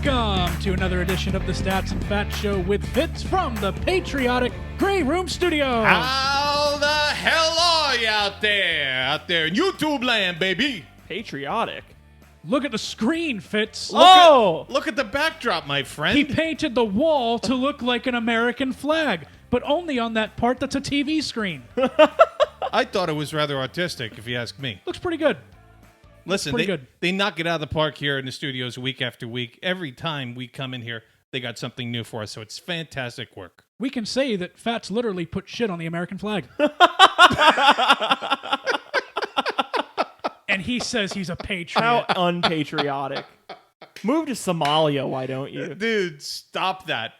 Welcome to another edition of the Stats and Fats Show with Fitz from the patriotic Grey Room Studio. How the hell are you out there in YouTube land, baby? Patriotic? Look at the screen, Fitz. Look at the backdrop, my friend. He painted the wall to look like an American flag, but only on that part that's a TV screen. I thought it was rather artistic, if you ask me. Looks pretty good. Listen, pretty good. They knock it out of the park here in the studios week after week. Every time we come in here, they got something new for us, so it's fantastic work. We can say that Fats literally put shit on the American flag. And he says he's a patriot. How unpatriotic. Move to Somalia, why don't you? Dude, stop that.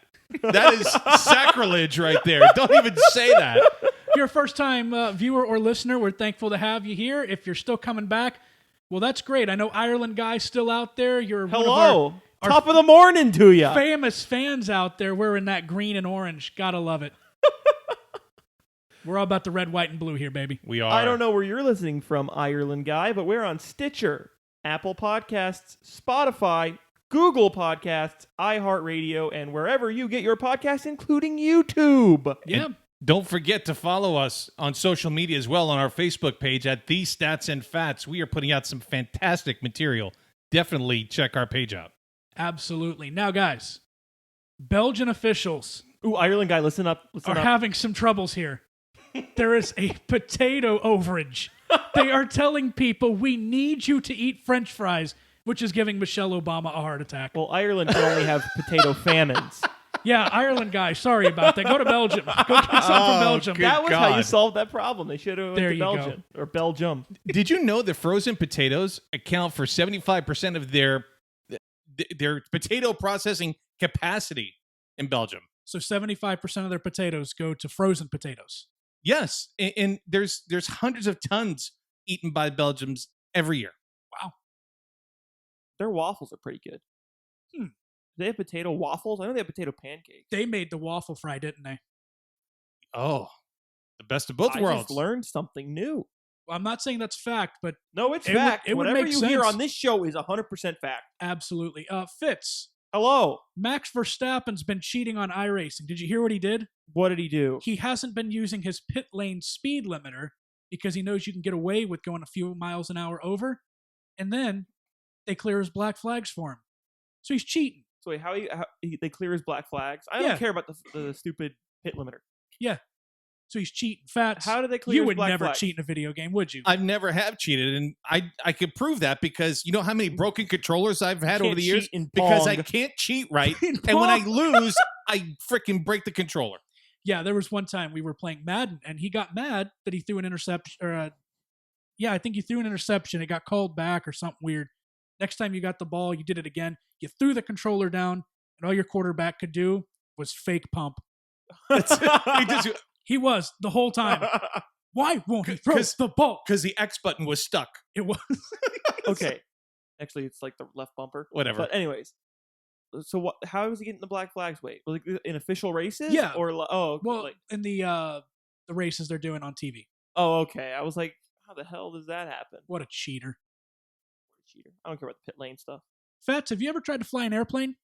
That is sacrilege right there. Don't even say that. If you're a first-time viewer or listener, we're thankful to have you here. If you're still coming back, well, that's great. I know Ireland guy's still out there. You're Hello. one of our Top of the morning to you. famous fans out there wearing that green and orange. Gotta love it. We're all about the red, white, and blue here, baby. We are. I don't know where you're listening from, Ireland guy, but we're on Stitcher, Apple Podcasts, Spotify, Google Podcasts, iHeartRadio, and wherever you get your podcasts, including YouTube. Yeah. And don't forget to follow us on social media as well on our Facebook page at The Stats and Fats. We are putting out some fantastic material. Definitely check our page out. Absolutely. Now, guys, Belgian officials Ooh, Ireland guy, listen up. are having some troubles here. There is a potato overage. They are telling people we need you to eat French fries, which is giving Michelle Obama a heart attack. Well, Ireland can only have potato famines. Yeah, Ireland guy, sorry about that. Go to Belgium. Go get some from Belgium. good That was how you God. solved that problem. They should have went There to you go. Belgium. Or Belgium. Did you know that frozen potatoes account for 75% of their potato processing capacity in Belgium? So 75% of their potatoes go to frozen potatoes. Yes, and there's hundreds of tons eaten by Belgians every year. Wow. Their waffles are pretty good. Do they have potato waffles? I know they have potato pancakes. They made the waffle fry, didn't they? Oh, the best of both I worlds. just learned something new. Well, I'm not saying that's fact, but No, it's It would- fact. it would Whatever make you hear sense. on this show is 100% fact. absolutely. Fitz, Hello. Max Verstappen's been cheating on iRacing. Did you hear what he did? What did he do? He hasn't been using his pit lane speed limiter because he knows you can get away with going a few miles an hour over, and then they clear his black flags for him. So he's cheating. So wait, they clear his black flags? I Yeah. don't care about the stupid pit limiter. Yeah. So he's cheating. Fats. How do they clear You his would black never flags? cheat in a video game, would you? I never have cheated, and I could prove that because you know how many broken controllers I've had You over the can't years? cheat in Because I Pong. can't cheat right, In and when I Pong. lose, I freaking break the controller. Yeah, there was one time we were playing Madden, and he got mad that he threw an interception. I think he threw an interception. It got called back or something weird. Next time you got the ball, you did it again. You threw the controller down, and all your quarterback could do was fake pump. He was the whole time. Why won't he throw 'Cause- the ball? Because the X button was stuck. It was. Okay. Actually, it's like the left bumper. Whatever. But anyways. So what? How was he getting the black flags? Wait, like in official races? Yeah. Or Well, like, in the races they're doing on TV. oh, okay. I was like, how the hell does that happen? What a cheater. Cheater. I don't care about the pit lane stuff. Fats, have you ever tried to fly an airplane?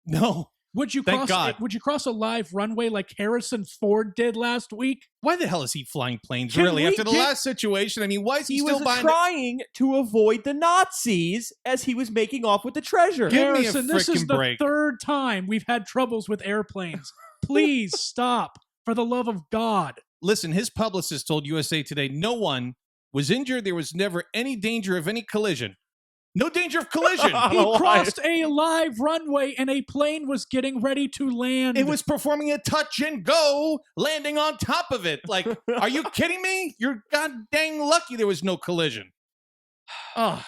No. Would you Thank cross? God. Would you cross a live runway like Harrison Ford did last week? Why the hell is he flying planes, Can really? we After the get- last situation, I mean, why is he, He still was buying trying to avoid the Nazis as he was making off with the treasure. Give me a Harrison, this is frickin' the break. third time we've had troubles with airplanes. Please stop, for the love of God. Listen, his publicist told USA Today no one was injured. There was never any danger of any collision. No danger of collision. He Why? crossed a live runway and a plane was getting ready to land. It was performing a touch and go, landing on top of it. Like, are you kidding me? You're god dang lucky there was no collision. Oh,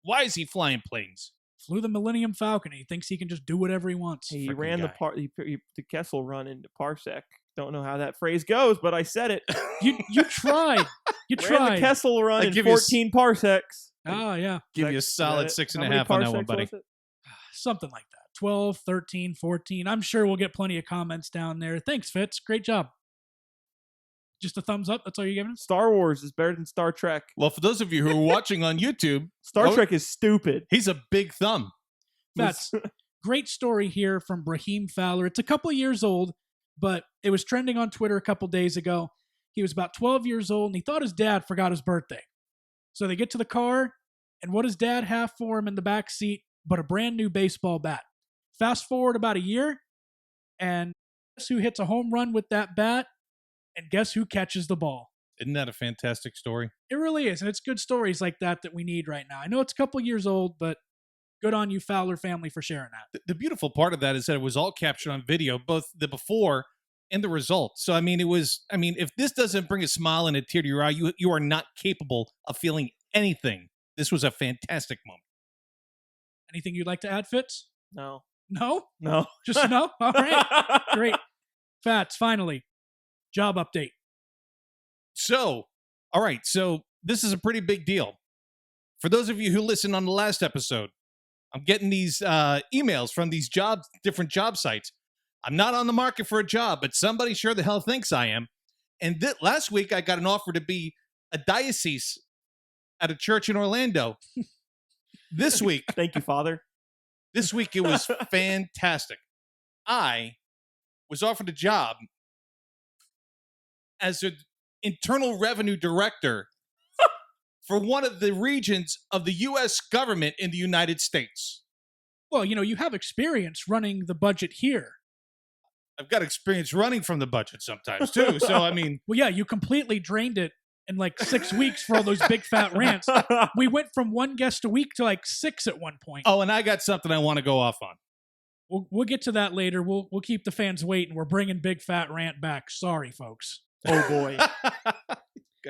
why is he flying planes? Flew the Millennium Falcon. He thinks he can just do whatever he wants. He Frickin' ran guy. the Kessel run into Parsec. Don't know how that phrase goes, but I said it. You tried. You Ran the tried. Kessel run I in give you 14 parsecs. Oh, yeah. Give you a Is that solid it? 6.5 How on many that one, parsecs buddy. was it? Something like that. 12, 13, 14. I'm sure we'll get plenty of comments down there. Thanks, Fitz. Great job. Just a thumbs up? That's all you're giving us? Star Wars is better than Star Trek. Well, for those of you who are watching on YouTube, Star Oh. Trek is stupid. he's a big thumb. That's great story here from Brahim Fowler. It's a couple years old, but it was trending on Twitter a couple days ago. He was about 12 years old, and he thought his dad forgot his birthday. So they get to the car, and what does dad have for him in the back seat but a brand new baseball bat? Fast forward about a year, and guess who hits a home run with that bat? And guess who catches the ball? Isn't that a fantastic story? It really is, and it's good stories like that we need right now. I know it's a couple years old, but good on you, Fowler family, for sharing that. The beautiful part of that is that it was all captured on video, both the before and the result. So, if this doesn't bring a smile and a tear to your eye, you are not capable of feeling anything. This was a fantastic moment. Anything you'd like to add, Fitz? No. No? No. Just no? All right. Great. Fats, finally. Job update. So, all right. So this is a pretty big deal. For those of you who listened on the last episode, I'm getting these emails from these different job sites. I'm not on the market for a job, but somebody sure the hell thinks I am. And last week, I got an offer to be a diocese at a church in Orlando. This week, Thank you, Father. This week, it was fantastic. I was offered a job as an internal revenue director for one of the regions of the U.S. government in the United States. Well, you have experience running the budget here. I've got experience running from the budget sometimes, too. So, Well, yeah, you completely drained it in like 6 weeks for all those big fat rants. We went from one guest a week to like 6 at one point. Oh, and I got something I want to go off on. We'll get to that later. We'll keep the fans waiting. We're bringing Big Fat Rant back. Sorry, folks. Oh, boy.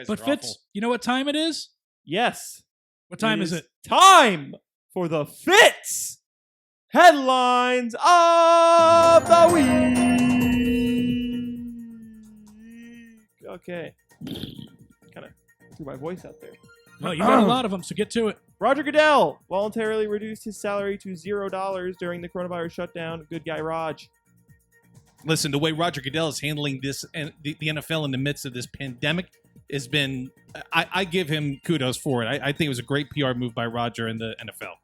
But Fitz, you know what time it is? Yes. What time is it? Time for the Fitz headlines of the week. Okay. Kind of threw my voice out there. Well, you got a lot of them, so get to it. Roger Goodell voluntarily reduced his salary to $0 during the coronavirus shutdown. Good guy, Raj. Listen, the way Roger Goodell is handling this and the NFL in the midst of this pandemic has been, I give him kudos for it. I think it was a great PR move by Roger and the NFL.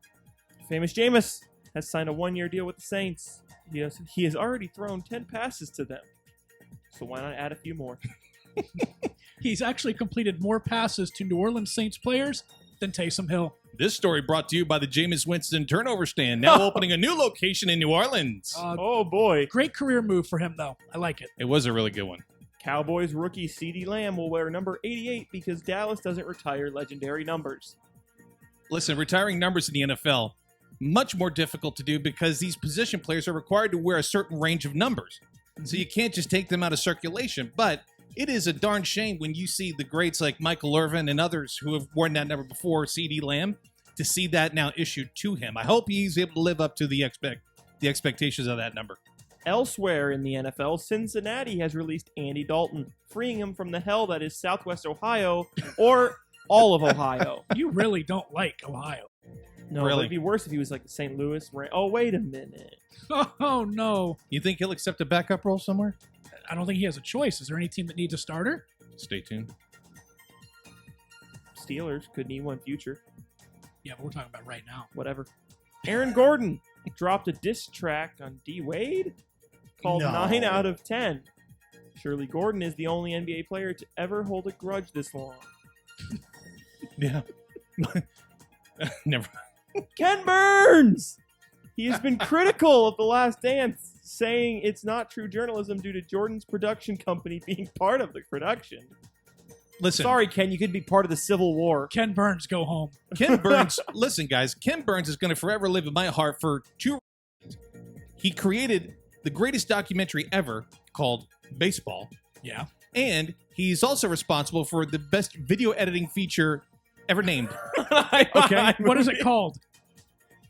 Famous Jameis has signed a one-year deal with the Saints. He has already thrown 10 passes to them. So why not add a few more? He's actually completed more passes to New Orleans Saints players than Taysom Hill. This story brought to you by the Jameis Winston Turnover Stand, now opening a new location in New Orleans. Oh, boy. Great career move for him, though. I like it. It was a really good one. Cowboys rookie CeeDee Lamb will wear number 88 because Dallas doesn't retire legendary numbers. Listen, retiring numbers in the NFL, much more difficult to do because these position players are required to wear a certain range of numbers. So you can't just take them out of circulation. But it is a darn shame when you see the greats like Michael Irvin and others who have worn that number before, CeeDee Lamb, to see that now issued to him. I hope he's able to live up to the expectations of that number. Elsewhere in the NFL, Cincinnati has released Andy Dalton, freeing him from the hell that is Southwest Ohio, or all of Ohio. You really don't like Ohio. No, Really? it'd be worse if he was like St. Louis. Oh, wait a minute. Oh, no. You think he'll accept a backup role somewhere? I don't think he has a choice. Is there any team that needs a starter? Stay tuned. Steelers could need one future. Yeah, but we're talking about right now. Whatever. Aaron Gordon dropped a diss track on D. Wade called No. 9 out of 10. Surely Gordon is the only NBA player to ever hold a grudge this long. Yeah. Never. Ken Burns! He has been critical of The Last Dance, saying it's not true journalism due to Jordan's production company being part of the production. Listen. Sorry, Ken, you could be part of the Civil War. Ken Burns, go home. Ken Burns, listen, guys, Ken Burns is going to forever live in my heart for 2 reasons. He created the greatest documentary ever called Baseball. Yeah. And he's also responsible for the best video editing feature ever named. Okay. What is it called?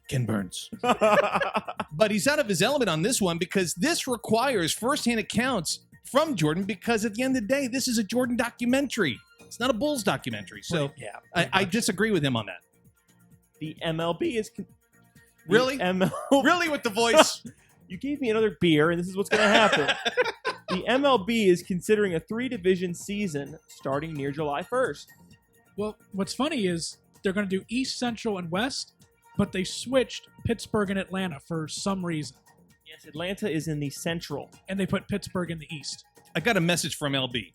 Ken Burns. But he's out of his element on this one because this requires firsthand accounts from Jordan because at the end of the day, this is a Jordan documentary. It's not a Bulls documentary. So yeah, I disagree with him on that. The MLB is... Really? Really with the voice? You gave me another beer, and this is what's going to happen. The MLB is considering a 3-division season starting near July 1st. Well, what's funny is they're going to do East, Central, and West, but they switched Pittsburgh and Atlanta for some reason, Yes, Atlanta is in the Central. and they put Pittsburgh in the East. I got a message from LB.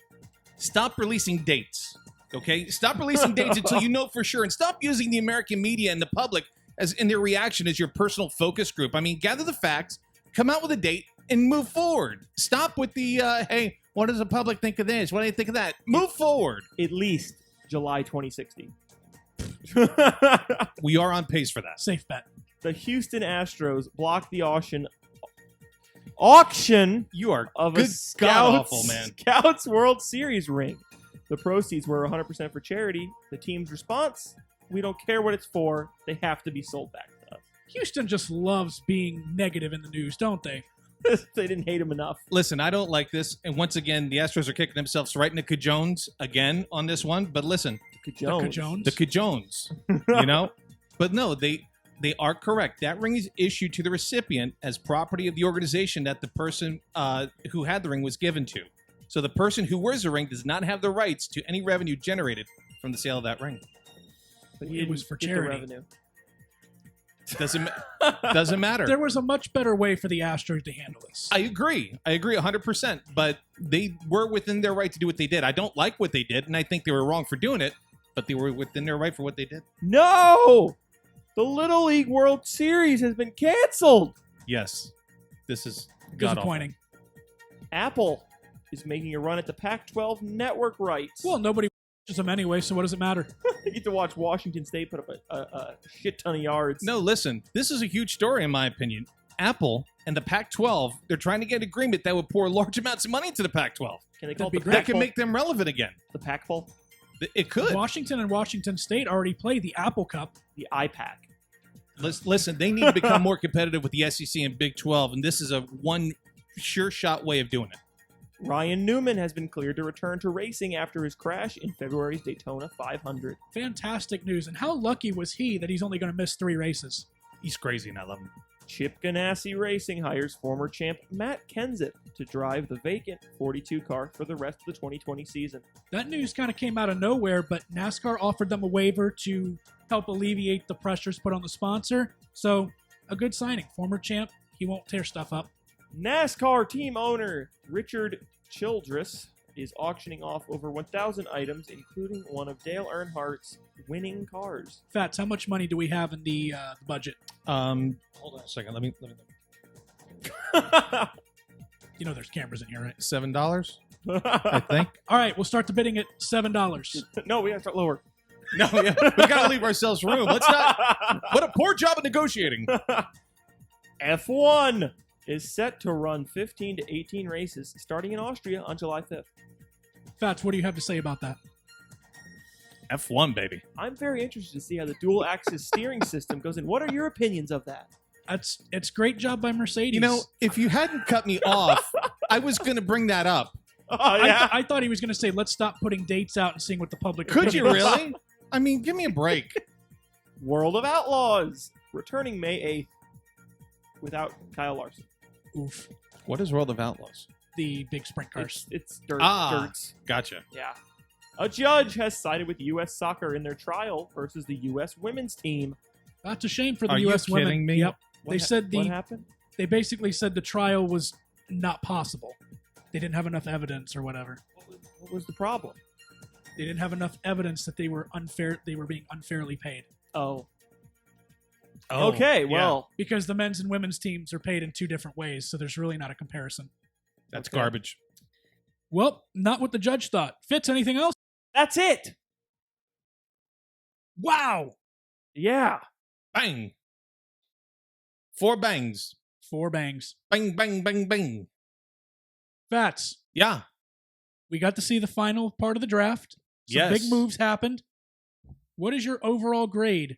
Stop releasing dates. Okay? Stop releasing dates until you know for sure, and stop using the American media and the public as in their reaction as your personal focus group. I mean, gather the facts, come out with a date, and move forward. Stop with the, hey, what does the public think of this? What do they think of that? Move forward. At least July 2060. We are on pace for that. Safe bet. The Houston Astros blocked the auction You are of good a Scouts, god-awful, man. Scouts World Series ring. The proceeds were 100% for charity. The team's response, we don't care what it's for. They have to be sold back to Houston just loves being negative in the news, don't they? us. They didn't hate him enough. Listen, I don't like this. And once again, the Astros are kicking themselves right in the cajones again on this one. But listen, Cajones. the cajones, you know? But no, they are correct. That ring is issued to the recipient as property of the organization that the person who had the ring was given to. So the person who wears the ring does not have the rights to any revenue generated from the sale of that ring. But It was for get the charity. revenue. Doesn't matter. There was a much better way for the Astros to handle this. I agree 100%. But they were within their right to do what they did. I don't like what they did, and I think they were wrong for doing it. But they were within their right for what they did. No! The Little League World Series has been canceled. Yes, this is god-awful. Disappointing. Apple is making a run at the Pac-12 network rights. Well, nobody watches them anyway, so what does it matter? You get to watch Washington State put up a shit ton of yards. No, listen, this is a huge story in my opinion. Apple and the Pac-12, they're trying to get an agreement that would pour large amounts of money into the Pac-12. Can they call That'd it be the great. That can Pac-Bowl? make them relevant again. The Pac-Bowl? It could. Washington and Washington State already play the Apple Cup. The IPAC. Listen, they need to become more competitive with the SEC and Big 12, and this is a one sure shot way of doing it. Ryan Newman has been cleared to return to racing after his crash in February's Daytona 500. Fantastic news. And how lucky was he that he's only going to miss 3 races? He's crazy, and I love him. Chip Ganassi Racing hires former champ Matt Kenseth to drive the vacant 42 car for the rest of the 2020 season. That news kind of came out of nowhere, but NASCAR offered them a waiver to help alleviate the pressures put on the sponsor. So, a good signing. Former champ, he won't tear stuff up. NASCAR team owner Richard Childress is auctioning off over 1,000 items, including one of Dale Earnhardt's winning cars. Fats, how much money do we have in the budget? Hold on a second. Let me You know there's cameras in here, right? $7, I think. All right, we'll start the bidding at $7. No, we gotta start lower. No, yeah, we gotta leave ourselves room. Let's not. What a poor job of negotiating. F1 is set to run 15 to 18 races starting in Austria on July 5th. Fats, what do you have to say about that? F1, baby. I'm very interested to see how the dual axis steering system goes in. What are your opinions of that? It's great job by Mercedes. You know, if you hadn't cut me off, I was going to bring that up. Oh, I thought he was going to say, let's stop putting dates out and seeing what the public Could you opinion is." really? I mean, give me a break. World of Outlaws returning May 8th without Kyle Larson. Oof. What is World of Outlaws? The big sprint cars. It's dirt. Ah. Dirts. Gotcha. Yeah. A judge has sided with U.S. soccer in their trial versus the U.S. women's team. That's a shame for the Are you U.S. women. kidding me? Yep. What They said what happened? They basically said the trial was not possible. They didn't have enough evidence or whatever. What was the problem? They didn't have enough evidence that they were unfair. They were being unfairly paid Oh. Oh, Okay, yeah. well, because the men's and women's teams are paid in 2 different ways. So there's really not a comparison. That's Okay. garbage. Well, not what the judge thought. Fitz, anything else? that's it. Wow. Yeah. Bang. 4 bangs. 4 bangs. Bang, bang, bang, bang. Fats. Yeah. We got to see the final part of the draft. Some Yes. big moves happened. What is your overall grade?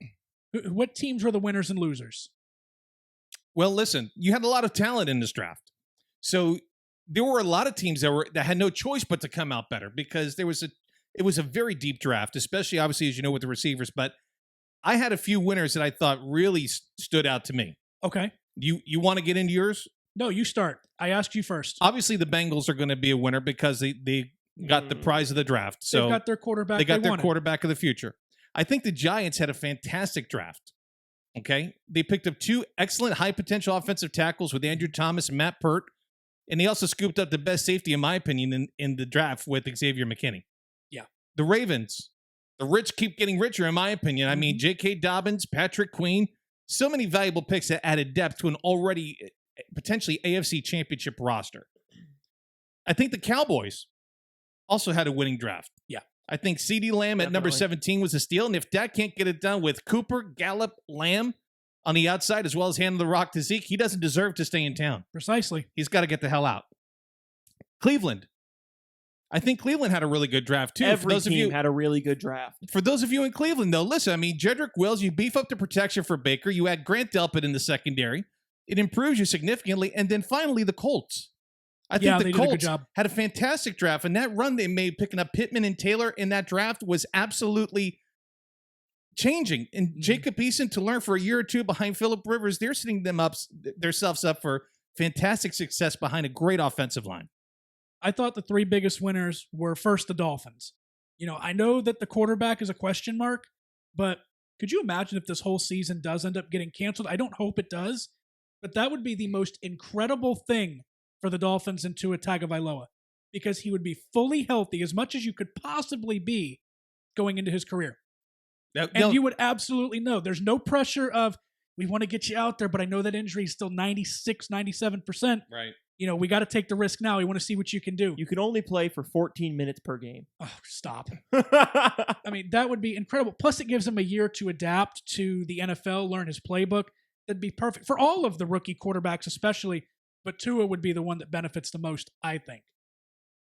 What teams were the winners and losers? Well, listen, you had a lot of talent in this draft. So there were a lot of teams that had no choice but to come out better because it was a very deep draft, especially obviously as you know with the receivers, but I had a few winners that I thought really stood out to me. Okay. You want to get into yours? No, you start. I asked you first. Obviously the Bengals are going to be a winner because they got the prize of the draft. So They've got their quarterback. they got their wanted. quarterback of the future. I think the Giants had a fantastic draft. Okay. They picked up 2 excellent high potential offensive tackles with Andrew Thomas and Matt Pert. And they also scooped up the best safety, in my opinion, in the draft with Xavier McKinney. Yeah. The Ravens, the rich keep getting richer, in my opinion. I mean, J.K. Dobbins, Patrick Queen, so many valuable picks that added depth to an already potentially AFC championship roster. I think the Cowboys also had a winning draft. Yeah. I think CeeDee Lamb at number 17 was a steal. And if Dak can't get it done with Cooper, Gallup, Lamb on the outside, as well as handing the rock to Zeke, he doesn't deserve to stay in town. Precisely. He's got to get the hell out. Cleveland. I think Cleveland had a really good draft, too. Every team had a really good draft. For those of you in Cleveland, though, listen, I mean, Jedrick Wills, you beef up the protection for Baker. You add Grant Delpit in the secondary. It improves you significantly. And then finally, the Colts. I think the Colts had a fantastic draft. And that run they made picking up Pittman and Taylor in that draft was absolutely changing. And Jacob Eason, to learn for a year or two behind Phillip Rivers, they're setting themselves up for fantastic success behind a great offensive line. I thought the 3 biggest winners were first the Dolphins. I know that the quarterback is a question mark, but could you imagine if this whole season does end up getting canceled? I don't hope it does, but that would be the most incredible thing for the Dolphins and Tua Tagovailoa, because he would be fully healthy as much as you could possibly be going into his career. And you would absolutely know. There's no pressure of, we want to get you out there, but I know that injury is still 96, 97%. Right. We got to take the risk now. We want to see what you can do. You can only play for 14 minutes per game. Oh, stop. I mean, that would be incredible. Plus, it gives him a year to adapt to the NFL, learn his playbook. That'd be perfect for all of the rookie quarterbacks, especially. But Tua would be the one that benefits the most, I think.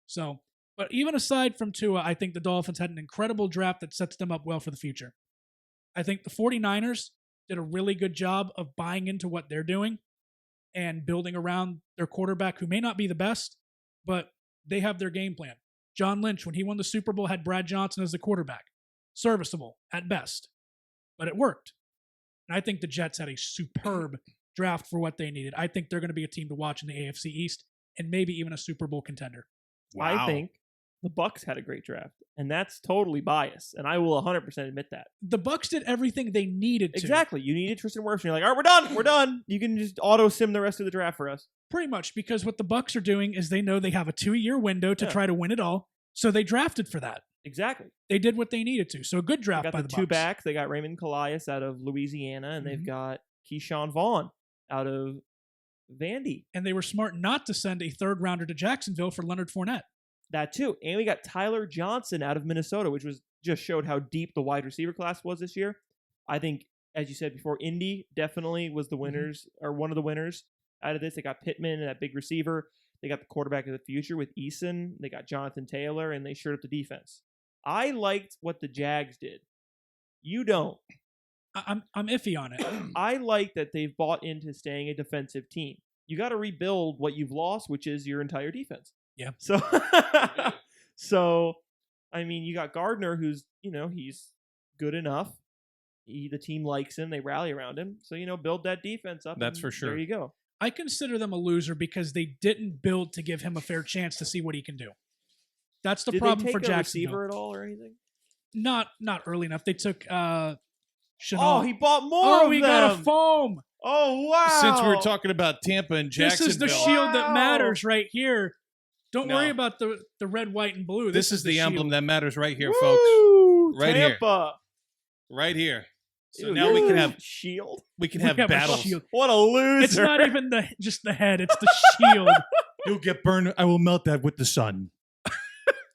So, but even aside from Tua, I think the Dolphins had an incredible draft that sets them up well for the future. I think the 49ers did a really good job of buying into what they're doing and building around their quarterback, who may not be the best, but they have their game plan. John Lynch, when he won the Super Bowl, had Brad Johnson as the quarterback. Serviceable at best, but it worked. And I think the Jets had a superb draft for what they needed. I think they're going to be a team to watch in the AFC East and maybe even a Super Bowl contender. Wow. I think the Bucs had a great draft, and that's totally biased, and I will 100% admit that. The Bucs did everything they needed to. Exactly. You needed Tristan Wirfs, and you're like, all right, we're done. You can just auto-sim the rest of the draft for us. Pretty much, because what the Bucs are doing is they know they have a 2-year window to try to win it all, so they drafted for that. Exactly. They did what they needed to, so a good draft by the Bucs. They got the 2 backs. They got Raymond Calais out of Louisiana, and they've got Keyshawn Vaughn out of Vandy. And they were smart not to send a 3rd rounder to Jacksonville for Leonard Fournette. That too. And we got Tyler Johnson out of Minnesota, which was just showed how deep the wide receiver class was this year. I think, as you said before, Indy definitely was the winners, or one of the winners out of this. They got Pittman and that big receiver. They got the quarterback of the future with Eason. They got Jonathan Taylor, and they shored up the defense. I liked what the Jags did. You don't. I'm iffy on it. I like that they've bought into staying a defensive team. You got to rebuild what you've lost, which is your entire defense. Yeah. So, I mean, you got Gardner, who's, he's good enough. The team likes him. They rally around him. So, build that defense up. That's for sure. There you go. I consider them a loser because they didn't build to give him a fair chance to see what he can do. That's the problem for Jacksonville. Did they take a receiver at all or anything? Not early enough. They took Chanel. Oh, he bought more of them. Oh, he got a foam. Oh, wow. Since we were talking about Tampa and Jacksonville. This is the shield that matters right here. Don't worry about the red, white, and blue. This is the emblem that matters right here, Woo! folks. Right Tampa. Here. Right here. So Ew, now we can have shield. We can have battles. What a loser. It's not even just the head, it's the shield. You'll get burned. I will melt that with the sun.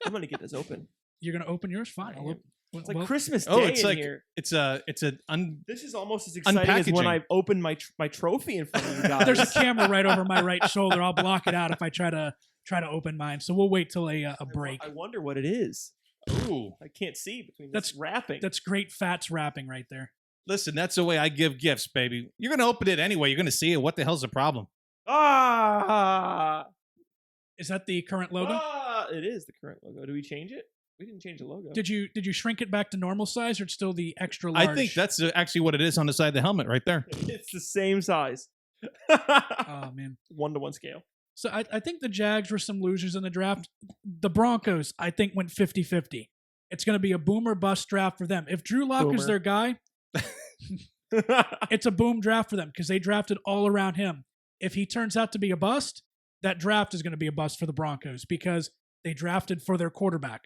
I'm going to get this open. You're going to open yours? Fine. It's like Christmas Day in here. This is almost as exciting as when I opened my trophy in front of you guys. There's a camera right over my right shoulder. I'll block it out if I try to open mine. So we'll wait till a break. I wonder what it is. Ooh, I can't see between this wrapping. That's great Fats wrapping right there. Listen, that's the way I give gifts, baby. You're going to open it anyway. You're going to see it. What the hell's the problem? Is that the current logo? It is the current logo. Do we change it? We didn't change the logo. Did you shrink it back to normal size, or it's still the extra large? I think that's actually what it is on the side of the helmet right there. It's the same size. Oh, man. 1-to-1 scale. So I think the Jags were some losers in the draft. The Broncos, I think, went 50-50. It's going to be a boom or bust draft for them. If Drew Lock is their guy, It's a boom draft for them because they drafted all around him. If he turns out to be a bust, that draft is going to be a bust for the Broncos because they drafted for their quarterback.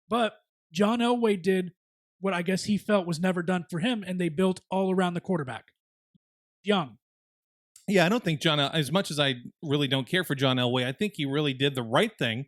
But John Elway did what I guess he felt was never done for him, and they built all around the quarterback. Young. Yeah, I don't think as much as I really don't care for John Elway, I think he really did the right thing.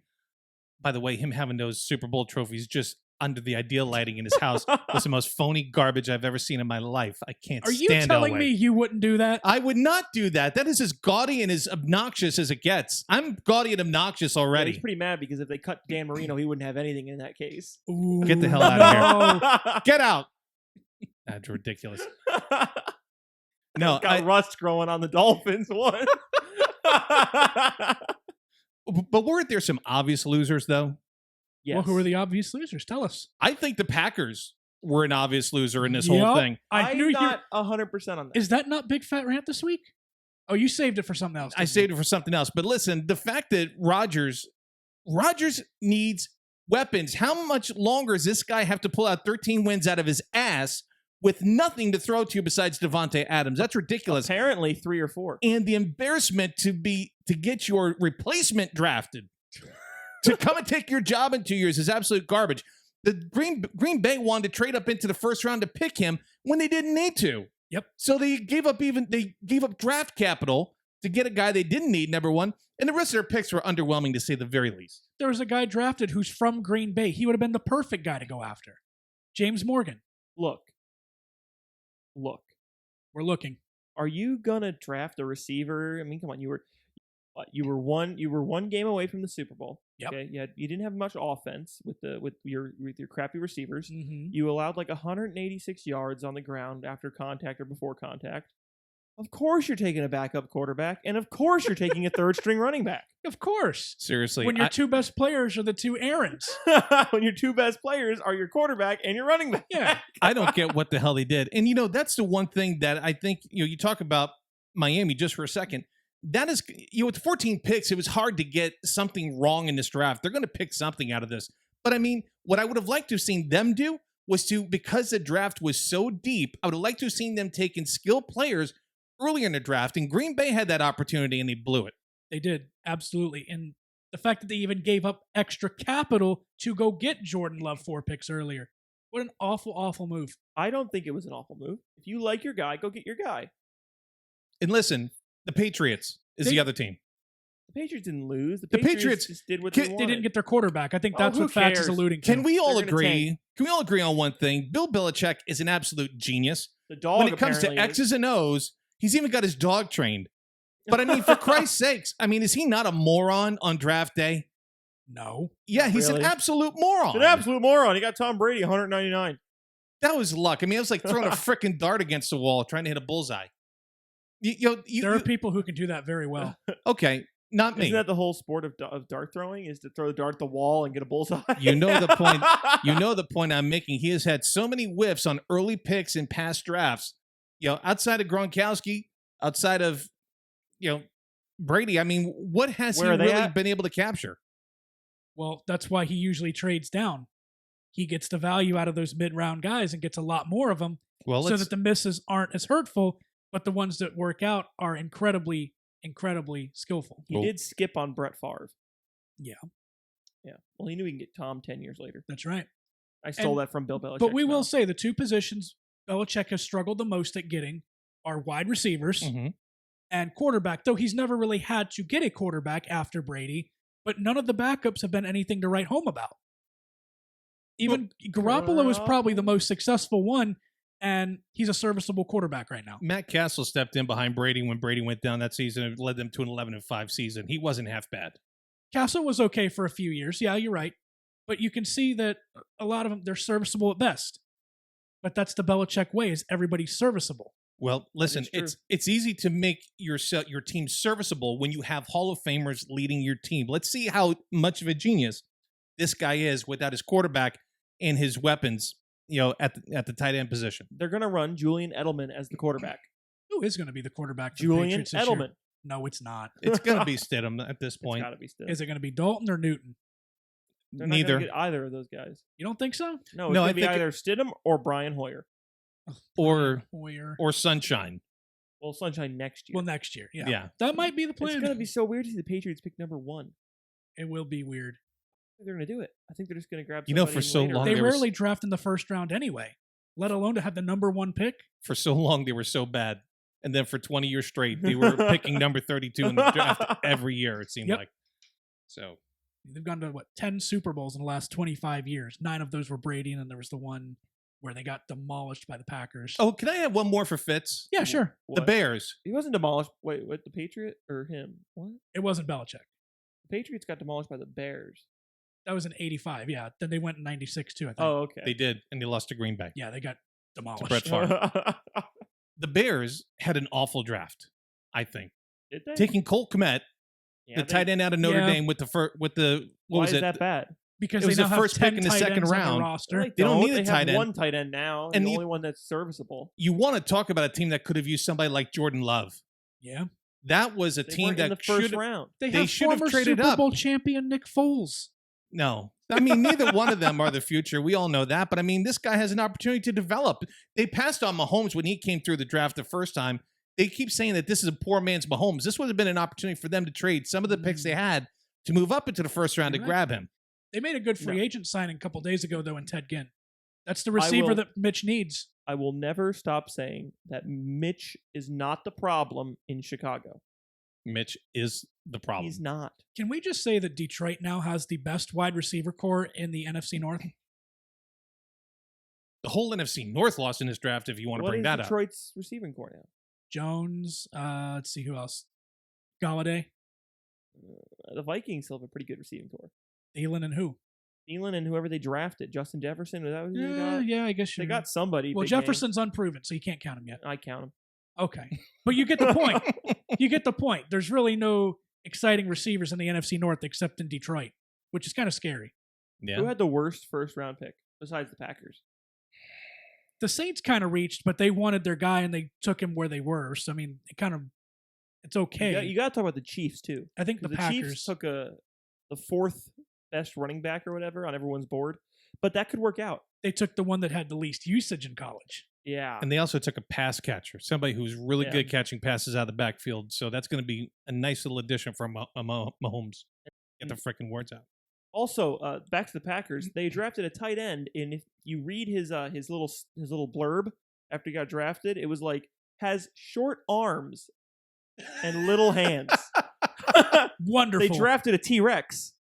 By the way, him having those Super Bowl trophies just under the ideal lighting in his house was the most phony garbage I've ever seen in my life. I can't stand Elway. Are you telling me you wouldn't do that? I would not do that. That is as gaudy and as obnoxious as it gets. I'm gaudy and obnoxious already. He's pretty mad because if they cut Dan Marino, he wouldn't have anything in that case. Ooh, Get the hell out of here. Get out. That's ridiculous. No, got rust growing on the Dolphins. What? But weren't there some obvious losers, though? Yes. Well, who are the obvious losers? Tell us. I think the Packers were an obvious loser in this whole thing. I'm not 100% on that. Is that not Big Fat Rant this week? Oh, you saved it for something else. I saved it for something else. But listen, the fact that Rodgers needs weapons. How much longer does this guy have to pull out 13 wins out of his ass with nothing to throw to besides Devontae Adams? That's ridiculous. Apparently 3 or 4. And the embarrassment to get your replacement drafted to come and take your job in 2 years is absolute garbage. The Green Bay wanted to trade up into the first round to pick him when they didn't need to. Yep. So they gave up draft capital to get a guy they didn't need, number one, and the rest of their picks were underwhelming to say the very least. There was a guy drafted who's from Green Bay. He would have been the perfect guy to go after. James Morgan. Look. We're looking. Are you gonna draft a receiver? I mean, come on, you were one game away from the Super Bowl. Yep. Okay, you didn't have much offense with your crappy receivers. Mm-hmm. You allowed like 186 yards on the ground after contact or before contact. Of course, you're taking a backup quarterback, and of course, you're taking a third string running back. Of course. Seriously, when your two best players are the two Aarons. When your two best players are your quarterback and your running back. Yeah. I don't get what the hell they did. And that's the one thing that I think you talk about Miami just for a second. That is, with 14 picks, it was hard to get something wrong in this draft. They're going to pick something out of this. But I mean, what I would have liked to have seen them do was because the draft was so deep, I would have liked to have seen them taking skilled players earlier in the draft. And Green Bay had that opportunity and they blew it. They did, absolutely. And the fact that they even gave up extra capital to go get Jordan Love 4 picks earlier. What an awful, awful move. I don't think it was an awful move. If you like your guy, go get your guy. And listen, the Patriots is the other team. The Patriots didn't lose. The Patriots just did what they wanted. They didn't get their quarterback. I think that's what Fats is alluding to. Can we all agree? Can we all agree on one thing? Bill Belichick is an absolute genius. The dog, when it comes to X's and O's, he's even got his dog trained. But I mean, for Christ's sakes, I mean, is he not a moron on draft day? No. Yeah, he's an absolute moron. He's an absolute moron. He got Tom Brady 199. That was luck. I mean, it was like throwing a freaking dart against the wall trying to hit a bullseye. There are people who can do that very well. Okay, not me. Isn't that the whole sport of dart throwing? Is to throw the dart at the wall and get a bullseye? You know the point. You know the point I'm making. He has had so many whiffs on early picks in past drafts. Outside of Gronkowski, outside of Brady. I mean, what has he really been able to capture? Well, that's why he usually trades down. He gets the value out of those mid-round guys and gets a lot more of them, so that the misses aren't as hurtful. But the ones that work out are incredibly, incredibly skillful. He did skip on Brett Favre. Yeah. Yeah. Well, he knew he can get Tom 10 years later. That's right. I stole that from Bill Belichick. But we will say the two positions Belichick has struggled the most at getting are wide receivers and quarterback, though he's never really had to get a quarterback after Brady, but none of the backups have been anything to write home about. Even Garoppolo is probably the most successful one, and he's a serviceable quarterback right now. Matt Castle stepped in behind Brady when Brady went down that season and led them to an 11-5 season. He wasn't half bad. Castle was okay for a few years. Yeah, you're right. But you can see that a lot of them, they're serviceable at best. But that's the Belichick way, is everybody's serviceable. Well, listen, it's easy to make your team serviceable when you have Hall of Famers leading your team. Let's see how much of a genius this guy is without his quarterback and his weapons, at the tight end position. They're going to run Julian Edelman as the quarterback. Who is going to be the quarterback for Julian the Patriots this Edelman. year? No, it's not. It's going to be Stidham at this point. It's got to be Stidham. Is it going to be Dalton or Newton? They're not Neither. get either of those guys. You don't think so? No, it's going to be either Stidham or Brian Hoyer. or Hoyer. or Sunshine. Well, Sunshine next year. Well, next year. Yeah. Yeah. That might be the plan. It's going to be so weird to see the Patriots pick number 1. It will be weird. I think they're going to do it. I think they're just going to grab You know, somebody for so later. long They there was- rarely draft in the first round anyway, let alone to have the number 1 pick. For so long, they were so bad. And then for 20 years straight, they were picking number 32 in the draft every year, it seemed Yep. like. So, They've gone to, 10 Super Bowls in the last 25 years. 9 of those were Brady, and then there was the one where they got demolished by the Packers. oh, can I have one more for Fitz? yeah, sure. The Bears. He wasn't demolished. Wait, what? The Patriot or him? What? It wasn't Belichick. The Patriots got demolished by the Bears. That was in 85, yeah. Then they went in 96 too, I think. Oh, okay. They did, and they lost to Green Bay. Yeah, they got demolished. Brett Favre. The Bears had an awful draft, I think. Did they? Taking Colt Kmet, Yeah, the they- tight end out of Notre Yeah. Dame, with the what Why was is it? that bad? Because It was they the now have first 10 pick in the tight second ends on their round. roster. They don't need a They tight have end. one tight end now, and And the you- only one that's serviceable. You want to talk about a team that could have used somebody like Jordan Love. Yeah. That was a They team weren't in that the first should round. They They have should have former traded Super up. Bowl champion Nick Foles. No. I mean, neither one of them are the future. We all know that. But I mean, this guy has an opportunity to develop. They passed on Mahomes when he came through the draft the first time. They keep saying that this is a poor man's Mahomes. This would have been an opportunity for them to trade some of the picks they had to move up into the first round You're to right. grab him. They made a good free No. agent signing a couple days ago, though, in Ted Ginn. That's the receiver will- that Mitch needs. I will never stop saying that Mitch is not the problem in Chicago. Mitch is the problem. He's not. Can we just say that Detroit now has the best wide receiver core in the NFC North? The whole NFC North lost in this draft if you want to What bring is that up. Detroit's receiving core now? Jones, let's see who else. Galladay, The Vikings still have a pretty good receiving core. Thielen, and who? Thielen and whoever they drafted, Justin Jefferson. Was that who they got? Yeah, I guess They you're- got somebody. Well, big name. Jefferson's unproven, so you can't count him yet. I count him. Okay. But you get the point. You get the point. There's really no exciting receivers in the NFC North except in Detroit, which is kind of scary. Yeah. Who had the worst first round pick besides the Packers? The Saints kind of reached, but they wanted their guy and they took him where they were. So, I mean, it's okay. You got to talk about the Chiefs too. I think the 'Cause Packers. Chiefs took the fourth best running back or whatever on everyone's board, but that could work out. They took the one that had the least usage in college. Yeah. And they also took a pass catcher, somebody who's really Yeah. good catching passes out of the backfield. So that's going to be a nice little addition for Mahomes. Get the freaking words out. Also, back to the Packers, they drafted a tight end, and if you read his little blurb after he got drafted, it was like has short arms and little hands. Wonderful. They drafted a T-Rex.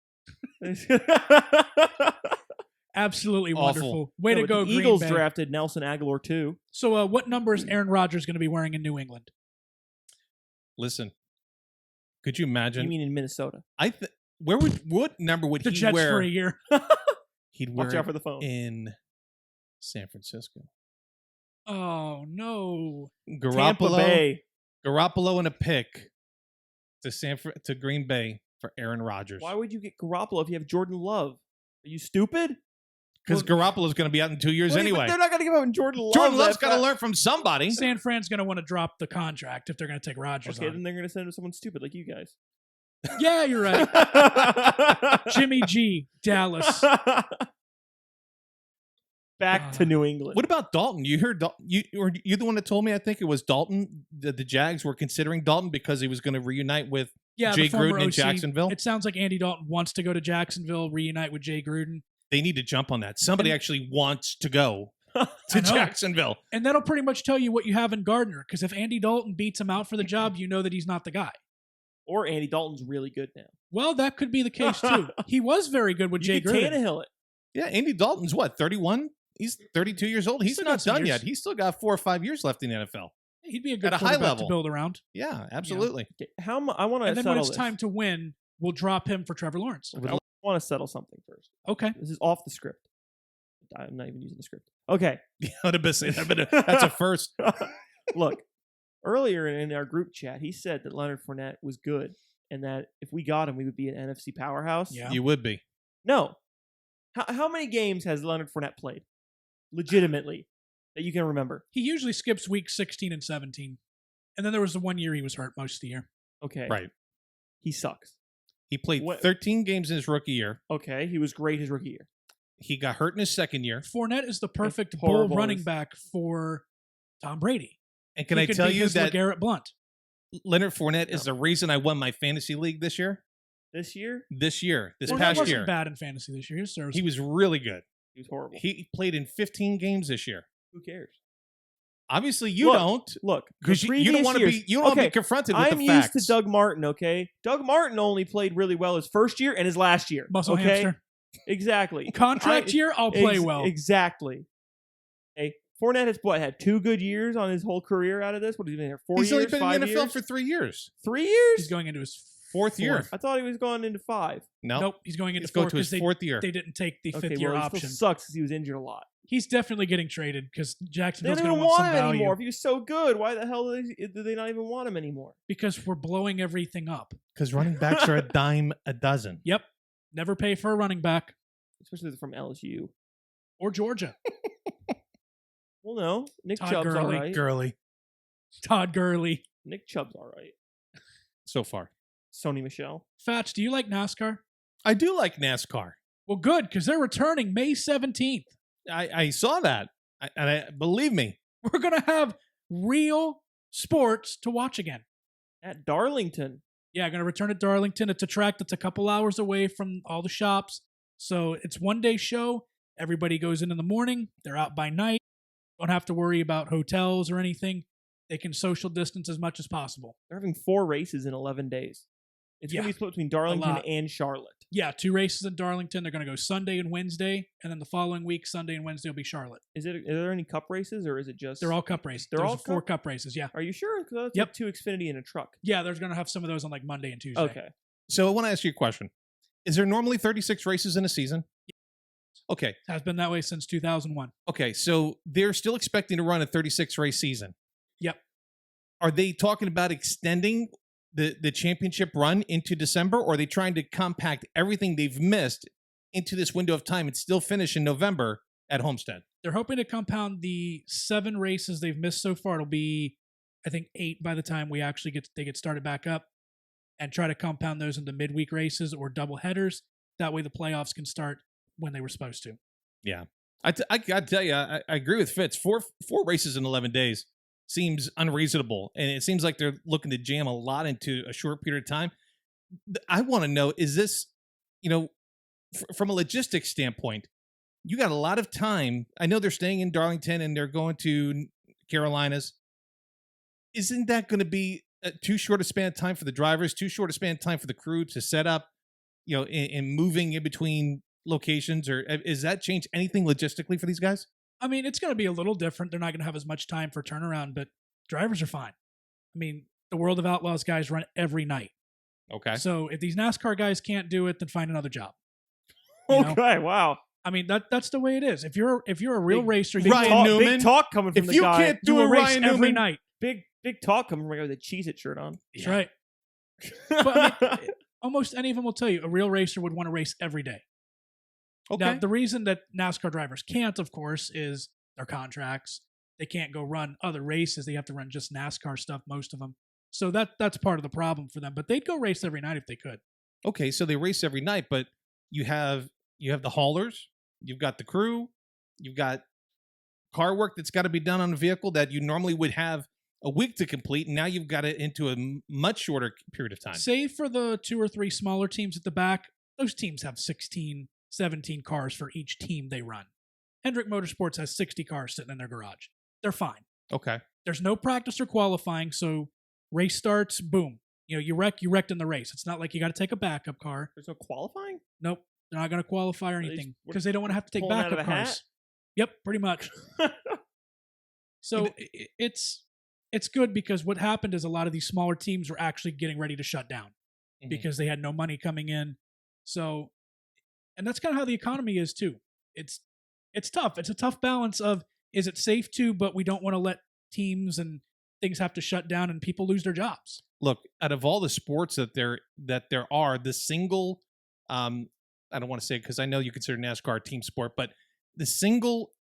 Absolutely Awful. wonderful. Way No, to but go, the Green Eagles Bay. drafted Nelson Aguilar too. So, what number is Aaron Rodgers going to be wearing in New England? Listen, could you imagine? You mean in Minnesota? What number would The he Jets wear? for a year. He'd wear Watch out it for the phone. in San Francisco. Oh, no. Tampa Garoppolo, Bay. Garoppolo and a pick to Green Bay for Aaron Rodgers. Why would you get Garoppolo if you have Jordan Love? Are you stupid? Because Garoppolo's going to be out in 2 years Wait, but anyway. they're not going to give up on Jordan Love. Jordan Love's that got to fast. learn from somebody. San Fran's going to want to drop the contract if they're going to take Rodgers Okay, on. then they're going to send him someone stupid like you guys. Yeah, you're right. Jimmy G, Dallas. Back to New England. What about Dalton? You heard you're the one that told me. I think it was Dalton. The Jags were considering Dalton because he was going to reunite with Yeah, Jay the former Gruden in OC. Jacksonville. It sounds like Andy Dalton wants to go to Jacksonville, reunite with Jay Gruden. They need to jump on that. Somebody actually wants to go I to know. Jacksonville. And that'll pretty much tell you what you have in Gardner. Because if Andy Dalton beats him out for the job, you know that he's not the guy. Or Andy Dalton's really good now. Well, that could be the case too. He was very good with Jay You could Gruden. Tannehill it. Yeah, Andy Dalton's what, 31? He's 32 years old. He's Still not got some done years. yet. He's still got 4 or 5 years left in the NFL. He'd be a good At a high quarterback level. to build around. Yeah, absolutely. Okay, I want to And then settle when it's this. time to win, we'll drop him for Trevor Lawrence. I want to settle something first. Okay. This is off the script. I'm not even using the script. Okay. That's a first. Look, earlier in our group chat, he said that Leonard Fournette was good and that if we got him, we would be an NFC powerhouse. Yeah. You would be. No. How many games has Leonard Fournette played? Legitimately. That you can remember. He usually skips week 16 and 17. And then there was the 1 year he was hurt most of the year. Okay. Right. He sucks. He played What- 13 games in his rookie year. Okay. He was great his rookie year. He got hurt in his second year. Fournette is the perfect bull horrible. running back for Tom Brady. And can He I could tell be you his that LeGarrette Blunt. Leonard Fournette is the reason I won my fantasy league this year? This year? This Fournette past wasn't year. bad in fantasy this year. He was really good. He was horrible. He played in 15 games this year. Who cares? Obviously, you don't. Look, Because you don't want to be be confronted with I'm the facts. used to Doug Martin, okay? Doug Martin only played really well his first year and his last year. Muscle okay? hamster. Exactly. Contract year, I'll play well. Exactly. Hey, Fournette has had 2 good years on his whole career out of this. What has he been here? 4 years? He's only been 5 in the NFL years? for 3 years. 3 years? He's going into his 4th year. I thought he was going into 5. No. Nope, he's going into He's 4 going to his because 4th year. they didn't take the Okay, 5th year well, option. It still sucks because he was injured a lot. He's definitely getting traded because They Jacksonville's don't going to even want want some him value. anymore. If he was so good, why the hell do they not even want him anymore? Because we're blowing everything up. Because running backs are a dime a dozen. Yep. Never pay for a running back Especially if they're from LSU. or Georgia. Well, no. Nick Todd Chubb's all Gurley. right. Gurley. Todd Gurley. Nick Chubb's all right. So far. Sony Michelle. Fatch, do you like NASCAR? I do like NASCAR. Well, good, because they're returning May 17th. I saw that. Believe me. We're going to have real sports to watch again. At Darlington. Yeah, going to return at Darlington. It's a track that's a couple hours away from all the shops. So it's 1-day show. Everybody goes in the morning. They're out by night. Don't have to worry about hotels or anything. They can social distance as much as possible. They're having 4 races in 11 days. It's going to be split between Darlington lot. and Charlotte. Yeah, 2 races in Darlington. They're going to go Sunday and Wednesday. And then the following week, Sunday and Wednesday will be Charlotte. Are there any cup races or is it just... They're all cup races. They're There's all 4 cup? cup races, yeah. Are you sure? Because that's Yep. like 2 Xfinity in a truck. Yeah, they're going to have some of those on like Monday and Tuesday. Okay. So I want to ask you a question. Is there normally 36 races in a season? Okay. It has been that way since 2001. Okay. So they're still expecting to run a 36 race season. Yep. Are they talking about extending the championship run into December, or are they trying to compact everything they've missed into this window of time and still finish in November at Homestead? They're hoping to compound the 7 races they've missed so far. It'll be, I think, 8 by the time they get started back up, and try to compound those into midweek races or double headers. That way the playoffs can start when they were supposed to. Yeah. I got to tell you, I agree with Fitz. Four races in 11 days seems unreasonable. And it seems like they're looking to jam a lot into a short period of time. I want to know, is this, from a logistics standpoint, you got a lot of time. I know they're staying in Darlington and they're going to Carolinas. Isn't that going to be too short a span of time for the drivers, too short a span of time for the crew to set up, and moving in between locations? Or is that change anything logistically for these guys? I mean, it's going to be a little different. They're not going to have as much time for turnaround, but drivers are fine. I mean, the World of Outlaws guys run every night. Okay. So if these NASCAR guys can't do it, then find another job. You know? Okay, wow. I mean, that's the way it is. If you're a real racer, you Ryan can Newman. Big talk coming from If the you guy. can't do do a a race Ryan every Newman, night. Big talk coming from the guy with a Cheez-It shirt on. That's right. But I mean, almost any of them will tell you a real racer would want to race every day. okay. Now, the reason that NASCAR drivers can't, of course, is their contracts. They can't go run other races. They have to run just NASCAR stuff, most of them. So that's part of the problem for them. But they'd go race every night if they could. Okay, so they race every night, but you have the haulers, you've got the crew, you've got car work that's got to be done on a vehicle that you normally would have a week to complete, and now you've got it into a much shorter period of time. Save for the 2 or 3 smaller teams at the back, those teams have 16, 17 cars for each team they run. Hendrick Motorsports has 60 cars sitting in their garage. They're fine. Okay. There's no practice or qualifying, so race starts, boom. You wrecked in the race. It's not like you got to take a backup car. There's no qualifying? Nope. They're not going to qualify or Are they anything just- because they don't want to have to take pulling out of backup a hat? cars. Yep, pretty much. So it's good because what happened is a lot of these smaller teams were actually getting ready to shut down because they had no money coming in. So, and that's kind of how the economy is too. It's tough. It's a tough balance of, is it safe to, but we don't want to let teams and things have to shut down and people lose their jobs. Look, out of all the sports that there are, the single, I don't want to say it because I know you consider NASCAR a team sport, but the single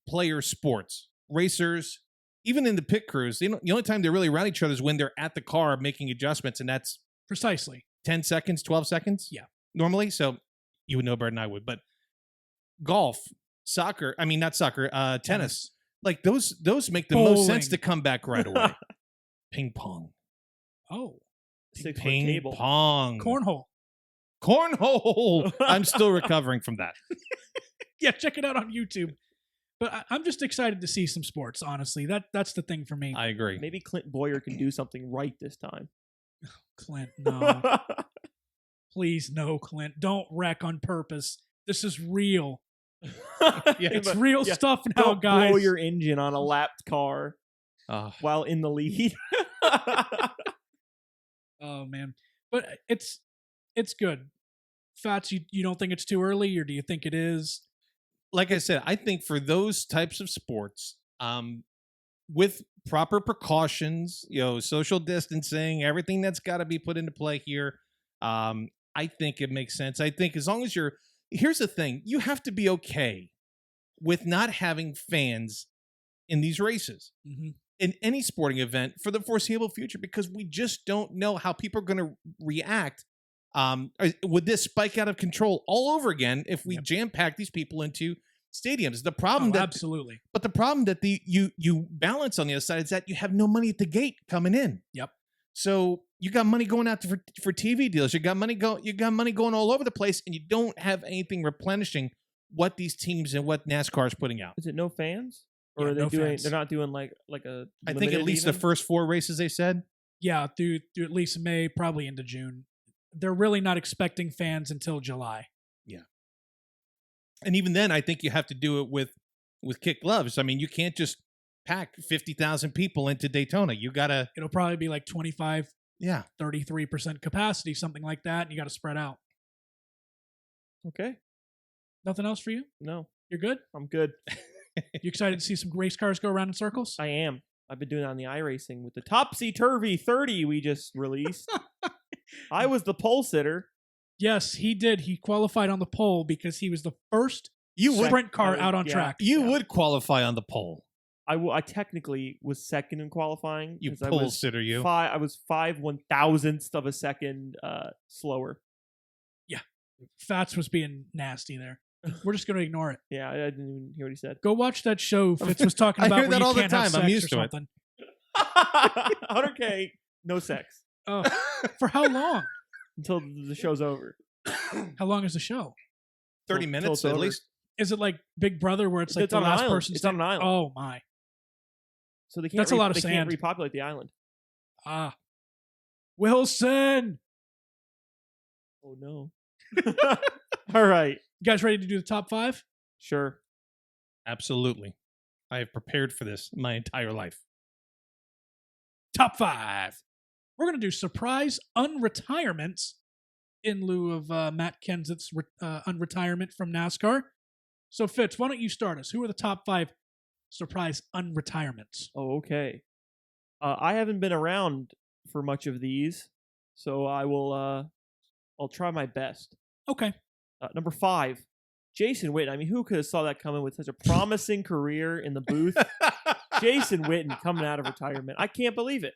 player sports, racers, even in the pit crews, the only time they're really around each other is when they're at the car making adjustments, and that's Precisely. 10 seconds, 12 seconds? Yeah. Normally, so you would know better than I would, but golf, soccer, I mean, not soccer, tennis. Like those make the most sense Bowling. to come back right away. Ping pong. Oh, 6-foot Ping table. pong. cornhole. Cornhole. I'm still recovering from that. Yeah, check it out on YouTube. But I'm just excited to see some sports. Honestly, that's the thing for me. I agree. Maybe Clint Boyer can do something right this time. Clint, no, please, no, Clint, don't wreck on purpose. This is real. It's real stuff now, Don't guys. blow your engine on a lapped car while in the lead. Oh man, but it's good. Fats, you don't think it's too early, or do you think it is? Like I said, I think for those types of sports, with proper precautions, social distancing, everything that's got to be put into play here, I think it makes sense. I think as long as here's the thing, you have to be okay with not having fans in these races, in any sporting event for the foreseeable future, because we just don't know how people are going to react. Would this spike out of control all over again if we jam pack these people into stadiums? The problem absolutely. But the problem that you balance on the other side is that you have no money at the gate coming in. Yep. So you got money going out for TV deals. You got money going all over the place, and you don't have anything replenishing what these teams and what NASCAR is putting out. Is it no fans? Or Yeah, are they no doing? fans. They're not doing like a. I think at least the first 4 races they said. Yeah, through at least May, probably into June. They're really not expecting fans until July. Yeah. And even then, I think you have to do it with kid gloves. I mean, you can't just pack 50,000 people into Daytona. You got to... It'll probably be like 25, yeah, 33% capacity, something like that, and you got to spread out. Okay. Nothing else for you? No, You're good? I'm good. You excited to see some race cars go around in circles? I am. I've been doing it on the iRacing with the Topsy-Turvy 30 we just released. I was the pole sitter. Yes, he did. He qualified on the pole because he was the first you would sprint car out on track. You would qualify on the pole. I technically was second in qualifying. You 'cause pole sitter, you. I was 5/1000th of a second slower. Yeah. Fats was being nasty there. We're just going to ignore it. Yeah, I didn't even hear what he said. Go watch that show Fitz was talking I about hear where that you all the can't have time. I'm sex used or to it. something. 100K, no sex Oh, for how long? until the show's over. How long is the show? 30 Till minutes it's at over. least. Is it like Big Brother where it's like It's the on an last island. person? It's on an island. Oh my. So they can't. That's a lot of they sand. can't repopulate the island. Ah. Wilson. Oh no. All right. You guys ready to do the top 5? Sure. Absolutely. I have prepared for this my entire life. Top 5. We're going to do surprise unretirements in lieu of Matt Kenseth's unretirement from NASCAR. So, Fitz, why don't you start us? Who are the top 5 surprise unretirements? Oh, okay. I haven't been around for much of these, so I will. I'll try my best. Okay. Number 5, Jason Witten. I mean, who could have saw that coming with such a promising career in the booth? Jason Witten coming out of retirement. I can't believe it.